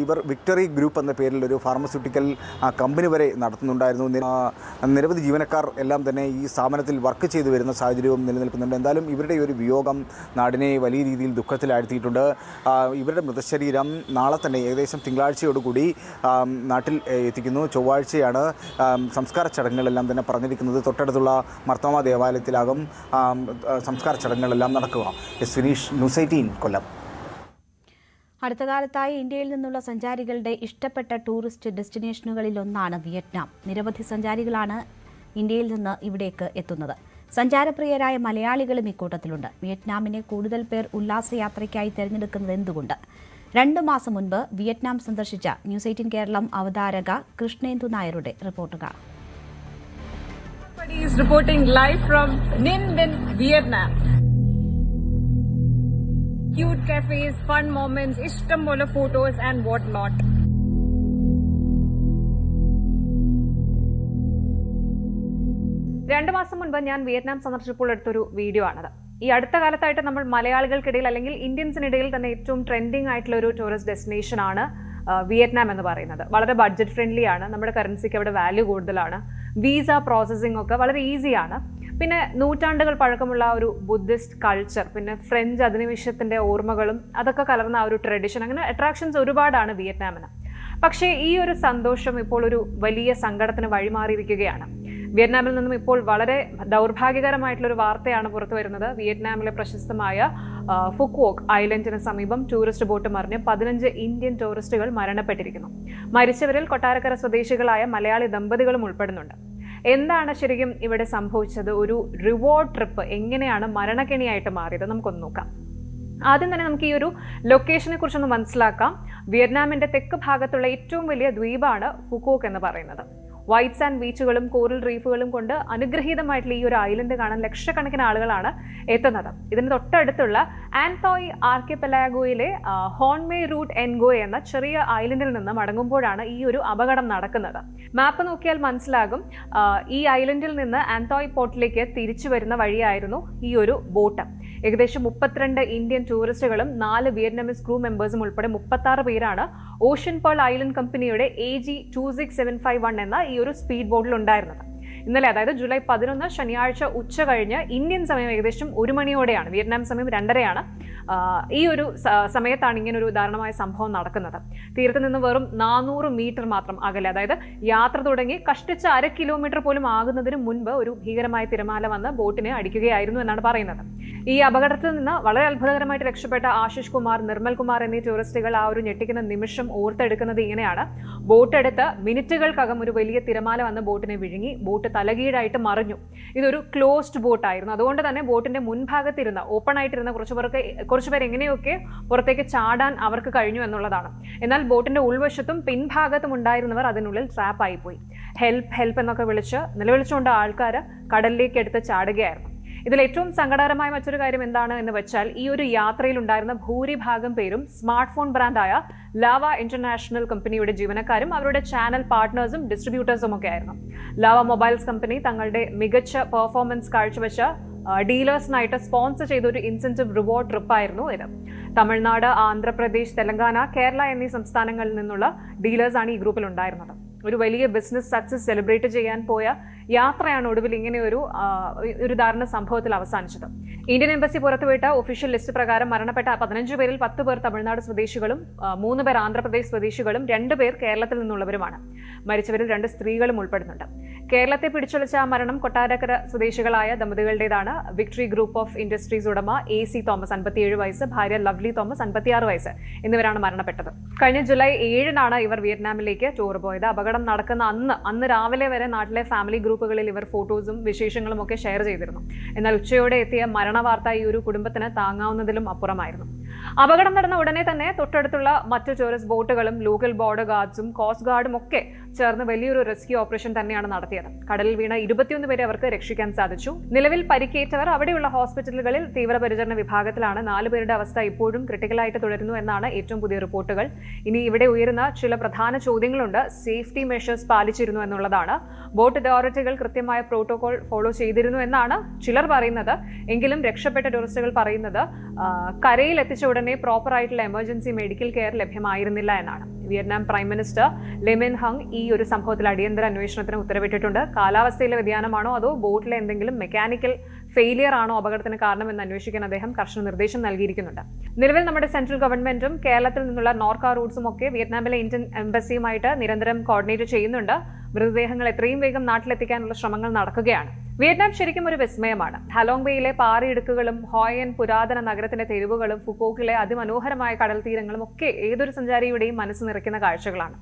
Speaker 12: ഇവർ വിക്ടറി ഗ്രൂപ്പ് എന്ന പേരിൽ ഒരു ഫാർമസ്യൂട്ടിക്കൽ കമ്പനി വരെ നടത്തുന്നുണ്ടായിരുന്നു. നിരവധി ജീവനക്കാർ എല്ലാം തന്നെ ഈ സ്ഥാപനത്തിൽ വർക്ക് ചെയ്തു വരുന്ന സാഹചര്യവും നിലനിൽക്കുന്നുണ്ട്. എന്തായാലും ഇവരുടെ ഒരു വിയോഗം നാടിനെ വലിയ രീതിയിൽ ദുഃഖത്തിലാഴ്ത്തിയിട്ടുണ്ട്. ഇവരുടെ മൃതശരീരം നാളെ തന്നെ ഏകദേശം തിങ്കളാഴ്ചയോടുകൂടി നാട്ടിൽ എത്തിക്കുന്നു. ചൊവ്വാഴ്ചയാണ് സംസ്കാര ചടങ്ങുകളെല്ലാം തന്നെ പറഞ്ഞിരിക്കുന്നത്. തൊട്ടടുത്തുള്ള മർത്തോമ ദേവാലയത്തിലാകും സംസ്കാര ചടങ്ങുകളെല്ലാം നടക്കുക. വിനീഷ്, ന്യൂസ് 18 കൊല്ലം.
Speaker 1: അടുത്ത കാലത്തായി ഇന്ത്യയിൽ നിന്നുള്ള സഞ്ചാരികളുടെ ഇഷ്ടപ്പെട്ട ടൂറിസ്റ്റ് ഡെസ്റ്റിനേഷനുകളിലൊന്നാണ് വിയറ്റ്നാം. നിരവധി സഞ്ചാരികളാണ് ഇന്ത്യയിൽ നിന്ന് ഇവിടേക്ക് എത്തുന്നത്. സഞ്ചാരപ്രിയരായ മലയാളികളും ഇക്കൂട്ടത്തിലുണ്ട്. വിയറ്റ്നാമിനെ കൂടുതൽ പേർ ഉല്ലാസയാത്രയ്ക്കായി തിരഞ്ഞെടുക്കുന്നത് എന്തുകൊണ്ട്? 2 മാസം മുൻപ് വിയറ്റ്നാം സന്ദർശിച്ച ന്യൂസ് 18 കേരളം അവതാരക കൃഷ്ണേന്ദു നായരുടെ റിപ്പോർട്ട് കാണാം.
Speaker 13: Is reporting live from Ninh Binh, Vietnam. Cute cafes, fun moments, ishtam pole photos and what not.
Speaker 14: രണ്ടു മാസം മുൻപ് ഞാൻ വിയറ്റ്നാം സന്ദർശിച്ചപ്പോൾ എടുത്തൊരു വീഡിയോ ആണത്. ഈ അടുത്ത കാലത്തായിട്ട് നമ്മൾ മലയാളികൾക്കിടയിൽ അല്ലെങ്കിൽ ഇന്ത്യൻസിനിടയിൽ തന്നെ ഏറ്റവും ട്രെൻഡിങ് ആയിട്ടുള്ള ഒരു ടൂറിസ്റ്റ് ഡെസ്റ്റിനേഷൻ ആണ് വിയറ്റ്നാം എന്ന് പറയുന്നത്. വളരെ ബഡ്ജറ്റ് ഫ്രണ്ട്ലി ആണ്, നമ്മുടെ കറൻസിക്ക് അവിടെ വാല്യൂ കൂടുതലാണ്, വീസ പ്രോസസ്സിംഗ് ഒക്കെ വളരെ ഈസിയാണ്. പിന്നെ നൂറ്റാണ്ടുകൾ പഴക്കമുള്ള ഒരു ബുദ്ധിസ്റ്റ് കൾച്ചർ, പിന്നെ ഫ്രഞ്ച് അധിനിവേശത്തിന്റെ ഓർമ്മകളും അതൊക്കെ കലർന്ന ആ ഒരു ട്രഡീഷൻ, അങ്ങനെ അട്രാക്ഷൻസ് ഒരുപാടാണ് വിയറ്റ്നാമിന്. പക്ഷേ ഈ ഒരു സന്തോഷം ഇപ്പോൾ ഒരു വലിയ സങ്കടത്തിന് വഴിമാറിയിരിക്കുകയാണ്. വിയറ്റ്നാമിൽ നിന്നും ഇപ്പോൾ വളരെ ദൗർഭാഗ്യകരമായിട്ടുള്ള ഒരു വാർത്തയാണ് പുറത്തു വരുന്നത്. വിയറ്റ്നാമിലെ പ്രശസ്തമായ ഫുക്വോക്ക് ഐലൻഡിന് സമീപം ടൂറിസ്റ്റ് ബോട്ട് മറിഞ്ഞ് 15 ഇന്ത്യൻ ടൂറിസ്റ്റുകൾ മരണപ്പെട്ടിരിക്കുന്നു. മരിച്ചവരിൽ കൊട്ടാരക്കര സ്വദേശികളായ മലയാളി ദമ്പതികളും ഉൾപ്പെടുന്നുണ്ട്. എന്താണ് ശരിക്കും ഇവിടെ സംഭവിച്ചത്? ഒരു റിവാർഡ് ട്രിപ്പ് എങ്ങനെയാണ് മരണക്കെണിയായിട്ട് മാറിയത്? നമുക്കൊന്ന് നോക്കാം. ആദ്യം തന്നെ നമുക്ക് ഈ ഒരു ലൊക്കേഷനെ കുറിച്ചൊന്ന് മനസ്സിലാക്കാം. വിയറ്റ്നാമിന്റെ തെക്ക് ഭാഗത്തുള്ള ഏറ്റവും വലിയ ദ്വീപാണ് ഫുക്വോക്ക് എന്ന് പറയുന്നത്. വൈറ്റ് സാൻഡ് ബീച്ചുകളും കോറൽ റീഫുകളും കൊണ്ട് അനുഗ്രഹീതമായിട്ടുള്ള ഈ ഒരു ഐലൻഡ് കാണാൻ ലക്ഷക്കണക്കിന് ആളുകളാണ് എത്തുന്നത്. ഇതിന് തൊട്ടടുത്തുള്ള ആൻതോയ് ആർക്കിപെലാഗോയിലെ ഹോൺമേ റൂട്ട് എൻഗോയ് എന്ന ചെറിയ ഐലൻഡിൽ നിന്ന് മടങ്ങുമ്പോഴാണ് ഈ ഒരു അപകടം നടക്കുന്നത്. മാപ്പ് നോക്കിയാൽ മനസ്സിലാകും, ഈ ഐലൻഡിൽ നിന്ന് ആൻതോയ് പോർട്ടിലേക്ക് തിരിച്ചു വരുന്ന വഴിയായിരുന്നു ഈ ഒരു ബോട്ട്. ഏകദേശം 32 ഇന്ത്യൻ ടൂറിസ്റ്റുകളും 4 വിയറ്റ്നാമീസ് ക്രൂ മെമ്പേഴ്സും ഉൾപ്പെടെ 36 പേരാണ് ഓഷ്യൻ പേൾ ഐലൻഡ് കമ്പനിയുടെ AG 26751 എന്ന ഈ ഒരു സ്പീഡ് ബോട്ടിൽ ഉണ്ടായിരുന്നത്. ഇന്നലെ, അതായത് ജൂലൈ 11 ശനിയാഴ്ച ഉച്ച കഴിഞ്ഞ് ഇന്ത്യൻ സമയം ഏകദേശം 1 മണിയോടെയാണ്, വിയറ്റ്നാം സമയം 2:30 ഈ ഒരു സമയത്താണ് ഇങ്ങനെ ഒരു ദാരുണമായ സംഭവം നടക്കുന്നത്. തീരത്ത് നിന്ന് വെറും 400 മീറ്റർ മാത്രം അകലെ, അതായത് യാത്ര തുടങ്ങി കഷ്ടിച്ച 1/2 കിലോമീറ്റർ പോലും ആകുന്നതിന് മുൻപ് ഒരു ഭീകരമായ തിരമാല വന്ന് ബോട്ടിനെ അടിക്കുകയായിരുന്നു എന്നാണ് പറയുന്നത്. ഈ അപകടത്തിൽ നിന്ന് വളരെ അത്ഭുതകരമായിട്ട് രക്ഷപ്പെട്ട ആശിഷ് കുമാർ, നിർമ്മൽ കുമാർ എന്നീ ടൂറിസ്റ്റുകൾ ആ ഒരു ഞെട്ടിക്കുന്ന നിമിഷം ഓർത്തെടുക്കുന്നത് ഇങ്ങനെയാണ്. ബോട്ട് എടുത്ത് മിനിറ്റുകൾക്കകം ഒരു വലിയ തിരമാല വന്ന് ബോട്ടിനെ വിഴുങ്ങി. ബോട്ട് തലകീഴായിട്ട് മറിഞ്ഞു. ഇതൊരു ക്ലോസ്ഡ് ബോട്ടായിരുന്നു. അതുകൊണ്ട് തന്നെ ബോട്ടിന്റെ മുൻഭാഗത്തിരുന്ന, ഓപ്പൺ ആയിട്ടിരുന്ന കുറച്ചുപേർ എങ്ങനെയൊക്കെ പുറത്തേക്ക് ചാടാൻ അവർക്ക് കഴിഞ്ഞു എന്നുള്ളതാണ്. എന്നാൽ ബോട്ടിന്റെ ഉൾവശത്തും പിൻഭാഗത്തും ഉണ്ടായിരുന്നവർ അതിനുള്ളിൽ ട്രാപ്പ് ആയിപ്പോയി. ഹെൽപ്പ് എന്നൊക്കെ നിലവിളിച്ചുകൊണ്ട് ആൾക്കാർ കടലിലേക്ക് എടുത്ത് ചാടുകയായിരുന്നു. ഇതിൽ ഏറ്റവും സങ്കടകരമായ മറ്റൊരു കാര്യം എന്താണ് എന്ന് വെച്ചാൽ, ഈ ഒരു യാത്രയിൽ ഉണ്ടായിരുന്ന ഭൂരിഭാഗം പേരും സ്മാർട്ട് ഫോൺ ബ്രാൻഡായ ലാവ ഇന്റർനാഷണൽ കമ്പനിയുടെ ജീവനക്കാരും അവരുടെ ചാനൽ പാർട്ട്നേഴ്സും ഡിസ്ട്രിബ്യൂട്ടേഴ്സും ഒക്കെ ആയിരുന്നു. ലാവ മൊബൈൽസ് കമ്പനി തങ്ങളുടെ മികച്ച പെർഫോമൻസ് കാഴ്ചവെച്ച ഡീലേഴ്സിനായിട്ട് സ്പോൺസർ ചെയ്ത ഒരു ഇൻസെന്റീവ് റിവാർഡ് ട്രിപ്പായിരുന്നു ഇത്. തമിഴ്നാട്, ആന്ധ്രാപ്രദേശ്, തെലങ്കാന, കേരള എന്നീ സംസ്ഥാനങ്ങളിൽ നിന്നുള്ള ഡീലേഴ്സാണ് ഈ ഗ്രൂപ്പിൽ ഉണ്ടായിരുന്നത്. ഒരു വലിയ ബിസിനസ് സക്സസ് സെലിബ്രേറ്റ് ചെയ്യാൻ പോയ യാത്രയാണ് ഒടുവിൽ ഇങ്ങനെ ഒരു ദാരുണ സംഭവത്തിൽ അവസാനിച്ചത്. ഇന്ത്യൻ എംബസി പുറത്തുവിട്ട ഒഫീഷ്യൽ ലിസ്റ്റ് പ്രകാരം മരണപ്പെട്ട 15 പേരിൽ 10 പേർ തമിഴ്നാട് സ്വദേശികളും 3 പേർ ആന്ധ്രാപ്രദേശ് സ്വദേശികളും 2 പേർ കേരളത്തിൽ നിന്നുള്ളവരുമാണ്. മരിച്ചവരിൽ 2 സ്ത്രീകളും ഉൾപ്പെടുന്നുണ്ട്. കേരളത്തെ പിടിച്ചുലച്ച ആ മരണം കൊട്ടാരക്കര സ്വദേശികളായ ദമ്പതികളുടേതാണ്. വിക്ടറി ഗ്രൂപ്പ് ഓഫ് ഇൻഡസ്ട്രീസ് ഉടമ AC തോമസ് 57 വയസ്സ്, ഭാര്യ ലവ്ലി തോമസ് 56 വയസ്സ് എന്നിവരാണ് മരണപ്പെട്ടത്. കഴിഞ്ഞ ജൂലൈ 7 ഇവർ വിയറ്റ്നാമിലേക്ക് ടൂർ പോയത്. അപകടം നടക്കുന്ന അന്ന് രാവിലെ വരെ നാട്ടിലെ ഫാമിലി ഗ്രൂപ്പുകളിൽ ഇവർ ഫോട്ടോസും വിശേഷങ്ങളും ഒക്കെ ഷെയർ ചെയ്തിരുന്നു. എന്നാൽ ഉച്ചയോടെ എത്തിയ മരണവാർത്ത ഈ ഒരു കുടുംബത്തിന് താങ്ങാവുന്നതിലും അപ്പുറമായിരുന്നു. അപകടം നടന്ന ഉടനെ തന്നെ തൊട്ടടുത്തുള്ള മറ്റു ടൂറിസ്റ്റ് ബോട്ടുകളും ലോക്കൽ ബോർഡർ ഗാർഡ്സും കോസ്റ്റ് ഗാർഡും ഒക്കെ ചേർന്ന് വലിയൊരു റെസ്ക്യൂ ഓപ്പറേഷൻ തന്നെയാണ് നടത്തിയത്. കടലിൽ വീണ 21 പേരെ അവർക്ക് രക്ഷിക്കാൻ സാധിച്ചു. നിലവിൽ പരിക്കേറ്റവർ അവിടെയുള്ള ഹോസ്പിറ്റലുകളിൽ തീവ്രപരിചരണ വിഭാഗത്തിലാണ്. 4 പേരുടെ അവസ്ഥ ഇപ്പോഴും ക്രിട്ടിക്കലായിട്ട് തുടരുന്നു എന്നാണ് ഏറ്റവും പുതിയ റിപ്പോർട്ടുകൾ. ഇനി ഇവിടെ ഉയരുന്ന ചില പ്രധാന ചോദ്യങ്ങളുണ്ട്. സേഫ്റ്റി മെഷേഴ്സ് പാലിച്ചിരുന്നു എന്നുള്ളതാണ്. ബോട്ട് അതോറിറ്റികൾ കൃത്യമായ പ്രോട്ടോകോൾ ഫോളോ ചെയ്തിരുന്നു എന്നാണ് ചിലർ പറയുന്നത്. എങ്കിലും രക്ഷപ്പെട്ട ടൂറിസ്റ്റുകൾ പറയുന്നത് കരയിൽ എത്തിച്ച ഉടനെ പ്രോപ്പർ ആയിട്ടുള്ള എമർജൻസി മെഡിക്കൽ കെയർ ലഭ്യമായിരുന്നില്ല എന്നാണ്. വിയറ്റ്നാം പ്രൈം മിനിസ്റ്റർ ലെമിൻ ഹങ് ഈ ഒരു സംഭവത്തിൽ അടിയന്തര അന്വേഷണത്തിന് ഉത്തരവിട്ടിട്ടുണ്ട്. കാലാവസ്ഥയിലെ വ്യതിയാനമാണോ അതോ ബോട്ടിലെ എന്തെങ്കിലും മെക്കാനിക്കൽ ഫെയിലിയർ ആണോ അപകടത്തിന് കാരണമെന്ന് അന്വേഷിക്കാൻ അദ്ദേഹം കർശന നിർദ്ദേശം നൽകിയിരിക്കുന്നുണ്ട്. നിലവിൽ നമ്മുടെ സെൻട്രൽ ഗവൺമെന്റും കേരളത്തിൽ നിന്നുള്ള നോർക്ക റൂട്ട്സും ഒക്കെ വിയറ്റ്നാമിലെ ഇന്ത്യൻ എംബസിയുമായിട്ട് നിരന്തരം കോർഡിനേറ്റ് ചെയ്യുന്നുണ്ട്. മൃതദേഹങ്ങൾ എത്രയും വേഗം നാട്ടിലെത്തിക്കാനുള്ള ശ്രമങ്ങൾ നടക്കുകയാണ്. വിയറ്റ്നാം ശരിക്കും ഒരു വിസ്മയമാണ്. ഹലോങ് ബേയിലെ പാറയിടുക്കുകളും ഹോയൻ പുരാതന നഗരത്തിന്റെ തെരുവുകളും ഫുക്കോക്കിലെ അതിമനോഹരമായ കടൽ തീരങ്ങളും ഒക്കെ ഏതൊരു സഞ്ചാരിയുടെയും മനസ്സ് നിറയ്ക്കുന്ന കാഴ്ചകളാണ്.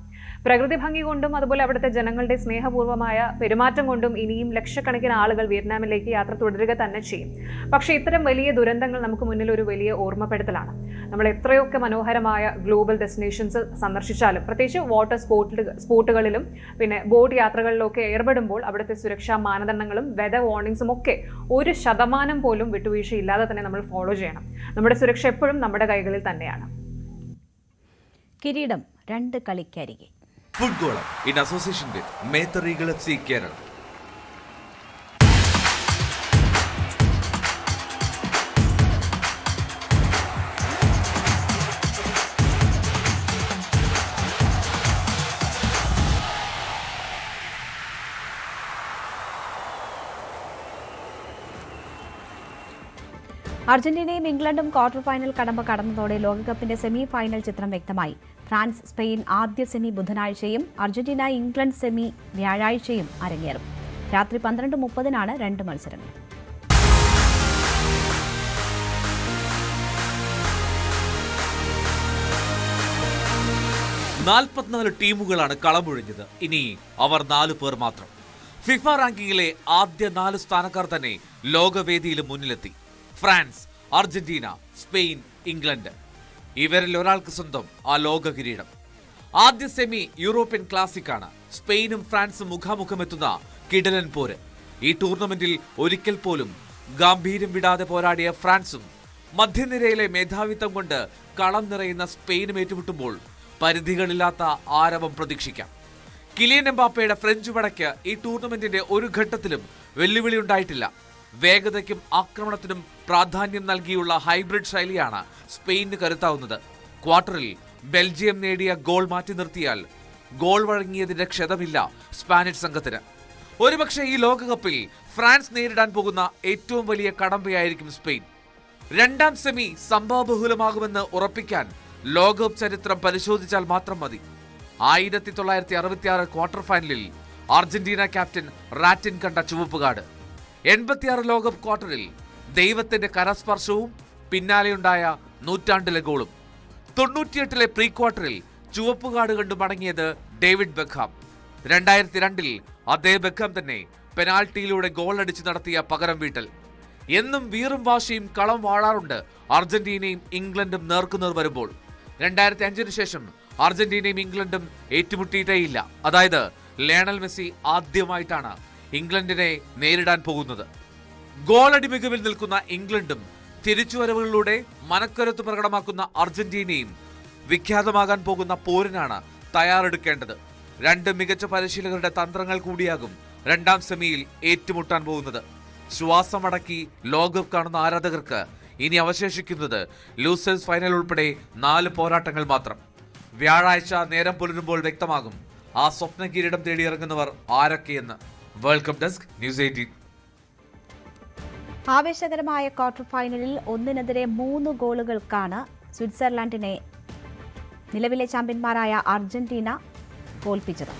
Speaker 14: പ്രകൃതി ഭംഗി കൊണ്ടും അതുപോലെ അവിടുത്തെ ജനങ്ങളുടെ സ്നേഹപൂർവ്വമായ പെരുമാറ്റം കൊണ്ടും ഇനിയും ലക്ഷക്കണക്കിന് ആളുകൾ വിയറ്റ്നാമിലേക്ക് യാത്ര തുടരുക തന്നെ ചെയ്യും. പക്ഷേ ഇത്തരം വലിയ ദുരന്തങ്ങൾ നമുക്ക് മുന്നിൽ ഒരു വലിയ ഓർമ്മപ്പെടുത്തലാണ്. നമ്മൾ എത്രയൊക്കെ മനോഹരമായ ഗ്ലോബൽ ഡെസ്റ്റിനേഷൻസ് സന്ദർശിച്ചാലും, പ്രത്യേകിച്ച് വാട്ടർ സ്പോർട്ടുകളിലും പിന്നെ ബോട്ട് യാത്രകളിലൊക്കെ ഏർപ്പെടുമ്പോൾ അവിടുത്തെ സുരക്ഷാ മാനദണ്ഡങ്ങളും വെതർ വാർണിംഗ്സും ഒക്കെ 1% പോലും വിട്ടുവീഴ്ചയില്ലാതെ തന്നെ നമ്മൾ ഫോളോ ചെയ്യണം. നമ്മുടെ സുരക്ഷ എപ്പോഴും നമ്മുടെ കൈകളിൽ തന്നെയാണ്.
Speaker 1: കിരീടം 2 കളിക്കരികെ.
Speaker 15: ഫുട്ബോൾ ഇൻ അസോസിയേഷൻ വിത്ത് മേത്തർ ഈഗിൾ FC കേരള.
Speaker 1: അർജന്റീനയും ഇംഗ്ലണ്ടും ക്വാർട്ടർ ഫൈനൽ കടമ്പ കടന്നതോടെ ലോകകപ്പിന്റെ സെമി ഫൈനൽ ചിത്രം വ്യക്തമായി. ഫ്രാൻസ് സ്പെയിൻ ആദ്യ സെമി ബുധനാഴ്ചയും അർജന്റീന ഇംഗ്ലണ്ട് സെമി വ്യാഴാഴ്ചയും അരങ്ങേറും. രാത്രി 12:30-നാണ് 2 മത്സരങ്ങൾ.
Speaker 15: ടീമുകളാണ് കളമൊഴിഞ്ഞത്. ഇനി അവർ 4 പേർ മാത്രം. ഫിഫ റാങ്കിങ്ങിലെ ആദ്യ 4 സ്ഥാനക്കാർ തന്നെ ലോകവേദിയിൽ മുന്നിലെത്തി. France, Argentina, Spain, England. ഇവരിൽ ഒരാൾക്ക് സ്വന്തം ആ ലോക കിരീടം. ആദ്യ സെമി യൂറോപ്യൻ ക്ലാസിക്കാണ്. സ്പെയിനും ഫ്രാൻസും മുഖാമുഖമെത്തുന്ന കിടലൻ പോര്. ഈ ടൂർണമെന്റിൽ ഒരിക്കൽ പോലും ഗാംഭീര്യം വിടാതെ പോരാടിയ ഫ്രാൻസും മധ്യനിരയിലെ മേധാവിത്വം കൊണ്ട് കളം നിറയുന്ന സ്പെയിനും ഏറ്റുമുട്ടുമ്പോൾ പരിധികളില്ലാത്ത ആരവം പ്രതീക്ഷിക്കാം. കിലിയൻ എംബാപ്പയുടെ ഫ്രഞ്ച് പടയ്ക്ക് ഈ ടൂർണമെന്റിന്റെ ഒരു ഘട്ടത്തിലും വെല്ലുവിളി ഉണ്ടായിട്ടില്ല. വേഗതയ്ക്കും ആക്രമണത്തിനും പ്രാധാന്യം നൽകിയുള്ള ഹൈബ്രിഡ് ശൈലിയാണ് സ്പെയിനിന് കരുത്താവുന്നത്. ക്വാർട്ടറിൽ ബെൽജിയം നേടിയ ഗോൾ മാറ്റി നിർത്തിയാൽ ഗോൾ വഴങ്ങിയതിന്റെ ക്ഷതമില്ല സ്പാനിഷ് സംഘത്തിന്. ഒരുപക്ഷെ ഈ ലോകകപ്പിൽ ഫ്രാൻസ് നേരിടാൻ പോകുന്ന ഏറ്റവും വലിയ കടമ്പയായിരിക്കും സ്പെയിൻ. 2ാം സെമി സംഭവബഹുലമാകുമെന്ന് ഉറപ്പിക്കാൻ ലോകകപ്പ് ചരിത്രം പരിശോധിച്ചാൽ മാത്രം മതി. 1966 ക്വാർട്ടർ ഫൈനലിൽ അർജന്റീന ക്യാപ്റ്റൻ റാറ്റിൻ കണ്ട ചുവപ്പുകാട്. 86 ലോകകപ്പ് ക്വാർട്ടറിൽ ദൈവത്തിന്റെ കരസ്പർശവും പിന്നാലെയുണ്ടായ നൂറ്റാണ്ടിലെ ഗോളും. 98 പ്രീ ക്വാർട്ടറിൽ ചുവപ്പുകാട് കണ്ടു മടങ്ങിയത് ഡേവിഡ് ബെക്കാം. 2002 അതേ ബെക്കാം തന്നെ പെനാൽറ്റിയിലൂടെ ഗോൾ അടിച്ച് നടത്തിയ പകരം വീട്ടൽ. എന്നും വീറും വാശിയും കളം വാഴാറുണ്ട് അർജന്റീനയും ഇംഗ്ലണ്ടും നേർക്കുനേർ വരുമ്പോൾ. 2005 ശേഷം അർജന്റീനയും ഇംഗ്ലണ്ടും ഏറ്റുമുട്ടിയിട്ടേയില്ല. അതായത് ലയണൽ മെസ്സി ആദ്യമായിട്ടാണ് ഇംഗ്ലണ്ടിനെ നേരിടാൻ പോകുന്നത്. ഗോളടി മികവിൽ നിൽക്കുന്ന ഇംഗ്ലണ്ടും തിരിച്ചുവരവുകളിലൂടെ മനക്കരുത്ത് പ്രകടമാക്കുന്ന അർജന്റീനയും വിഖ്യാതമാകാൻ പോകുന്ന പോരിനാണ് തയ്യാറെടുക്കേണ്ടത്. 2 മികച്ച പരിശീലകരുടെ തന്ത്രങ്ങൾ കൂടിയാകും 2ാം സെമിയിൽ ഏറ്റുമുട്ടാൻ പോകുന്നത്. ശ്വാസമടക്കി ലോകകപ്പ് കാണുന്ന ആരാധകർക്ക് ഇനി അവശേഷിക്കുന്നത് ലൂസേഴ്സ് ഫൈനൽ ഉൾപ്പെടെ 4 പോരാട്ടങ്ങൾ മാത്രം. വ്യാഴാഴ്ച നേരം പുലരുമ്പോൾ വ്യക്തമാകും ആ സ്വപ്ന കിരീടം തേടിയിറങ്ങുന്നവർ ആരൊക്കെയെന്ന്. World cup desk, news 18.
Speaker 1: ആവേശകരമായ ക്വാർട്ടർ ഫൈനലിൽ 1-നെതിരെ 3 ഗോളുകൾക്കാണ് സ്വിറ്റ്സർലൻഡിനെ നിലവിലെ ചാമ്പ്യന്മാരായ അർജന്റീന തോൽപ്പിച്ചത്.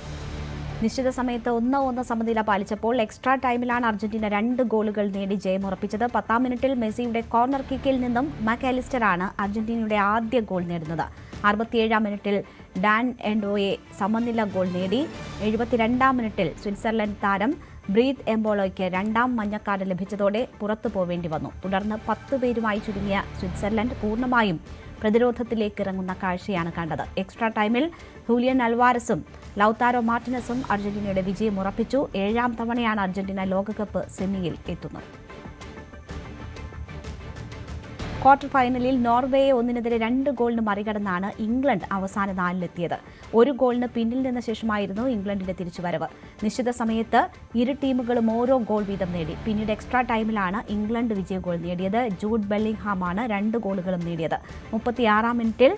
Speaker 1: നിശ്ചിത സമയത്ത് 1-1 സമനില പാലിച്ചപ്പോൾ എക്സ്ട്രാ ടൈമിലാണ് അർജന്റീന 2 ഗോളുകൾ നേടി ജയമുറപ്പിച്ചത്. 10ാം മിനിറ്റിൽ മെസ്സിയുടെ കോർണർ കിക്കിൽ നിന്നും മാക്കാലിസ്റ്ററാണ് അർജന്റീനയുടെ ആദ്യ ഗോൾ നേടുന്നത്. 67ാം മിനിറ്റിൽ ഡാൻ എൻഡോയെ സമനില ഗോൾ നേടി. 72ാം മിനിറ്റിൽ സ്വിറ്റ്സർലൻഡ് താരം ബ്രീത്ത് എംബോളോയ്ക്ക് 2ാം മഞ്ഞക്കാർഡ് ലഭിച്ചതോടെ പുറത്തു പോവേണ്ടി വന്നു. തുടർന്ന് 10 പേരുമായി ചുരുങ്ങിയ സ്വിറ്റ്സർലൻഡ് പൂർണ്ണമായും പ്രതിരോധത്തിലേക്ക് ഇറങ്ങുന്ന കാഴ്ചയാണ് കണ്ടത്. എക്സ്ട്രാ ടൈമിൽ ഹൂലിയൻ അൽവാരസും ലൗതാരോ മാർട്ടിനസും അർജന്റീനയുടെ വിജയം ഉറപ്പിച്ചു. 7ാം തവണയാണ് അർജന്റീന ലോകകപ്പ് സെമിയിൽ എത്തുന്നത്. ക്വാർട്ടർ ഫൈനലിൽ നോർവേയെ 1-നെതിരെ 2 ഗോളിന് മറികടന്നാണ് ഇംഗ്ലണ്ട് അവസാന 4-ലെത്തിയത്. 1 ഗോളിന് പിന്നിൽ നിന്ന ശേഷമായിരുന്നു ഇംഗ്ലണ്ടിന്റെ തിരിച്ചുവരവ്. നിശ്ചിത സമയത്ത് ഇരു ടീമുകളും ഓരോ ഗോൾ വീതം നേടി. പിന്നീട് എക്സ്ട്രാ ടൈമിലാണ് ഇംഗ്ലണ്ട് വിജയ ഗോൾ നേടിയത്. ജൂഡ് ബെല്ലിംഗ്ഹാമാണ് 2 ഗോളുകളും നേടിയത്. 36ാം മിനിറ്റിൽ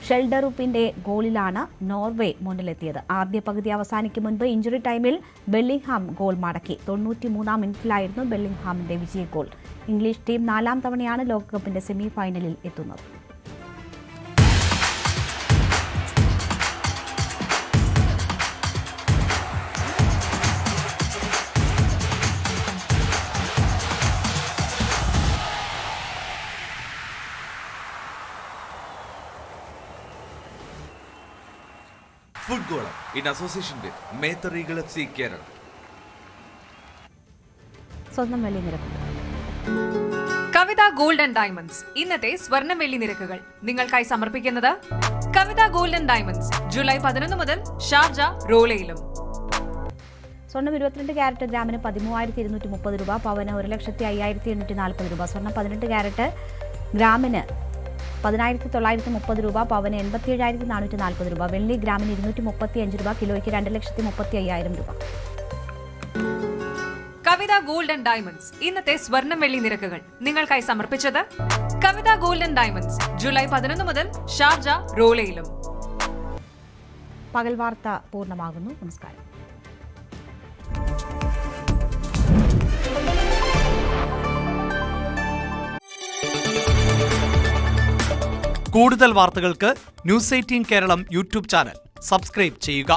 Speaker 1: ഷെൽഡറുപ്പിന്റെ ഗോളിലാണ് നോർവേ മുന്നിലെത്തിയത്. ആദ്യ പകുതി അവസാനിക്കും മുൻപ് ഇഞ്ചുറി ടൈമിൽ ബെല്ലിംഗ്ഹാം ഗോൾ മടക്കി. 93ാം മിനിറ്റിലായിരുന്നു ബെല്ലിംഗ്ഹാമിന്റെ വിജയ ഗോൾ. ഇംഗ്ലീഷ് ടീം 4ാം തവണയാണ് ലോകകപ്പിന്റെ സെമി ഫൈനലിൽ എത്തുന്നത്.
Speaker 15: ഫുട്ബോൾ ഇൻ അസോസിയേഷൻ വിത്ത് മേത്തർ ഈഗിൾ FC കേരള.
Speaker 1: സ്വന്തം വെള്ളി നിരക്ക്.
Speaker 14: കവിത ഗോൾഡ് ആൻഡ് ഡയമണ്ട്സ് ഇന്നത്തെ സ്വർണ്ണ വെള്ളി നിരക്കുകൾ നിങ്ങൾക്കായി സമർപ്പിക്കുന്നത് കവിത ഗോൾഡ് ആൻഡ് ഡയമണ്ട്സ്. ജൂലൈ 11 മുതൽ ഷാർജ, റോളയിലും.
Speaker 1: സ്വർണ്ണം 22 ക്യാരറ്റ് ഗ്രാമിന് 13,230 രൂപ, പവന് 1,05,840 രൂപ. സ്വർണ്ണം 18 ക്യാരറ്റ് ഗ്രാമിന് 10,930 രൂപ, പവന് 87,440 രൂപ. വെള്ളി ഗ്രാമിന് 235 രൂപ, കിലോയ്ക്ക് 2,35,000 രൂപ.
Speaker 14: കവിത ഗോൾഡ് ആൻഡ് ഡയമണ്ട്സ് ഇന്നത്തെ സ്വർണ്ണം വെള്ളി നിരക്കുകൾ നിങ്ങൾക്കായി സമർപ്പിച്ചത് കവിത ഗോൾഡ് ആൻഡ് ഡയമണ്ട്സ്. ജൂലൈ 11 മുതൽ ഷാർജ, റോളയിലും.
Speaker 1: പകൽ വാർത്ത പൂർണ്ണമാകുന്നു. നമസ്കാരം.
Speaker 16: കൂടുതൽ വാർത്തകൾക്ക് news 18 Keralam YouTube channel subscribe ചെയ്യുക.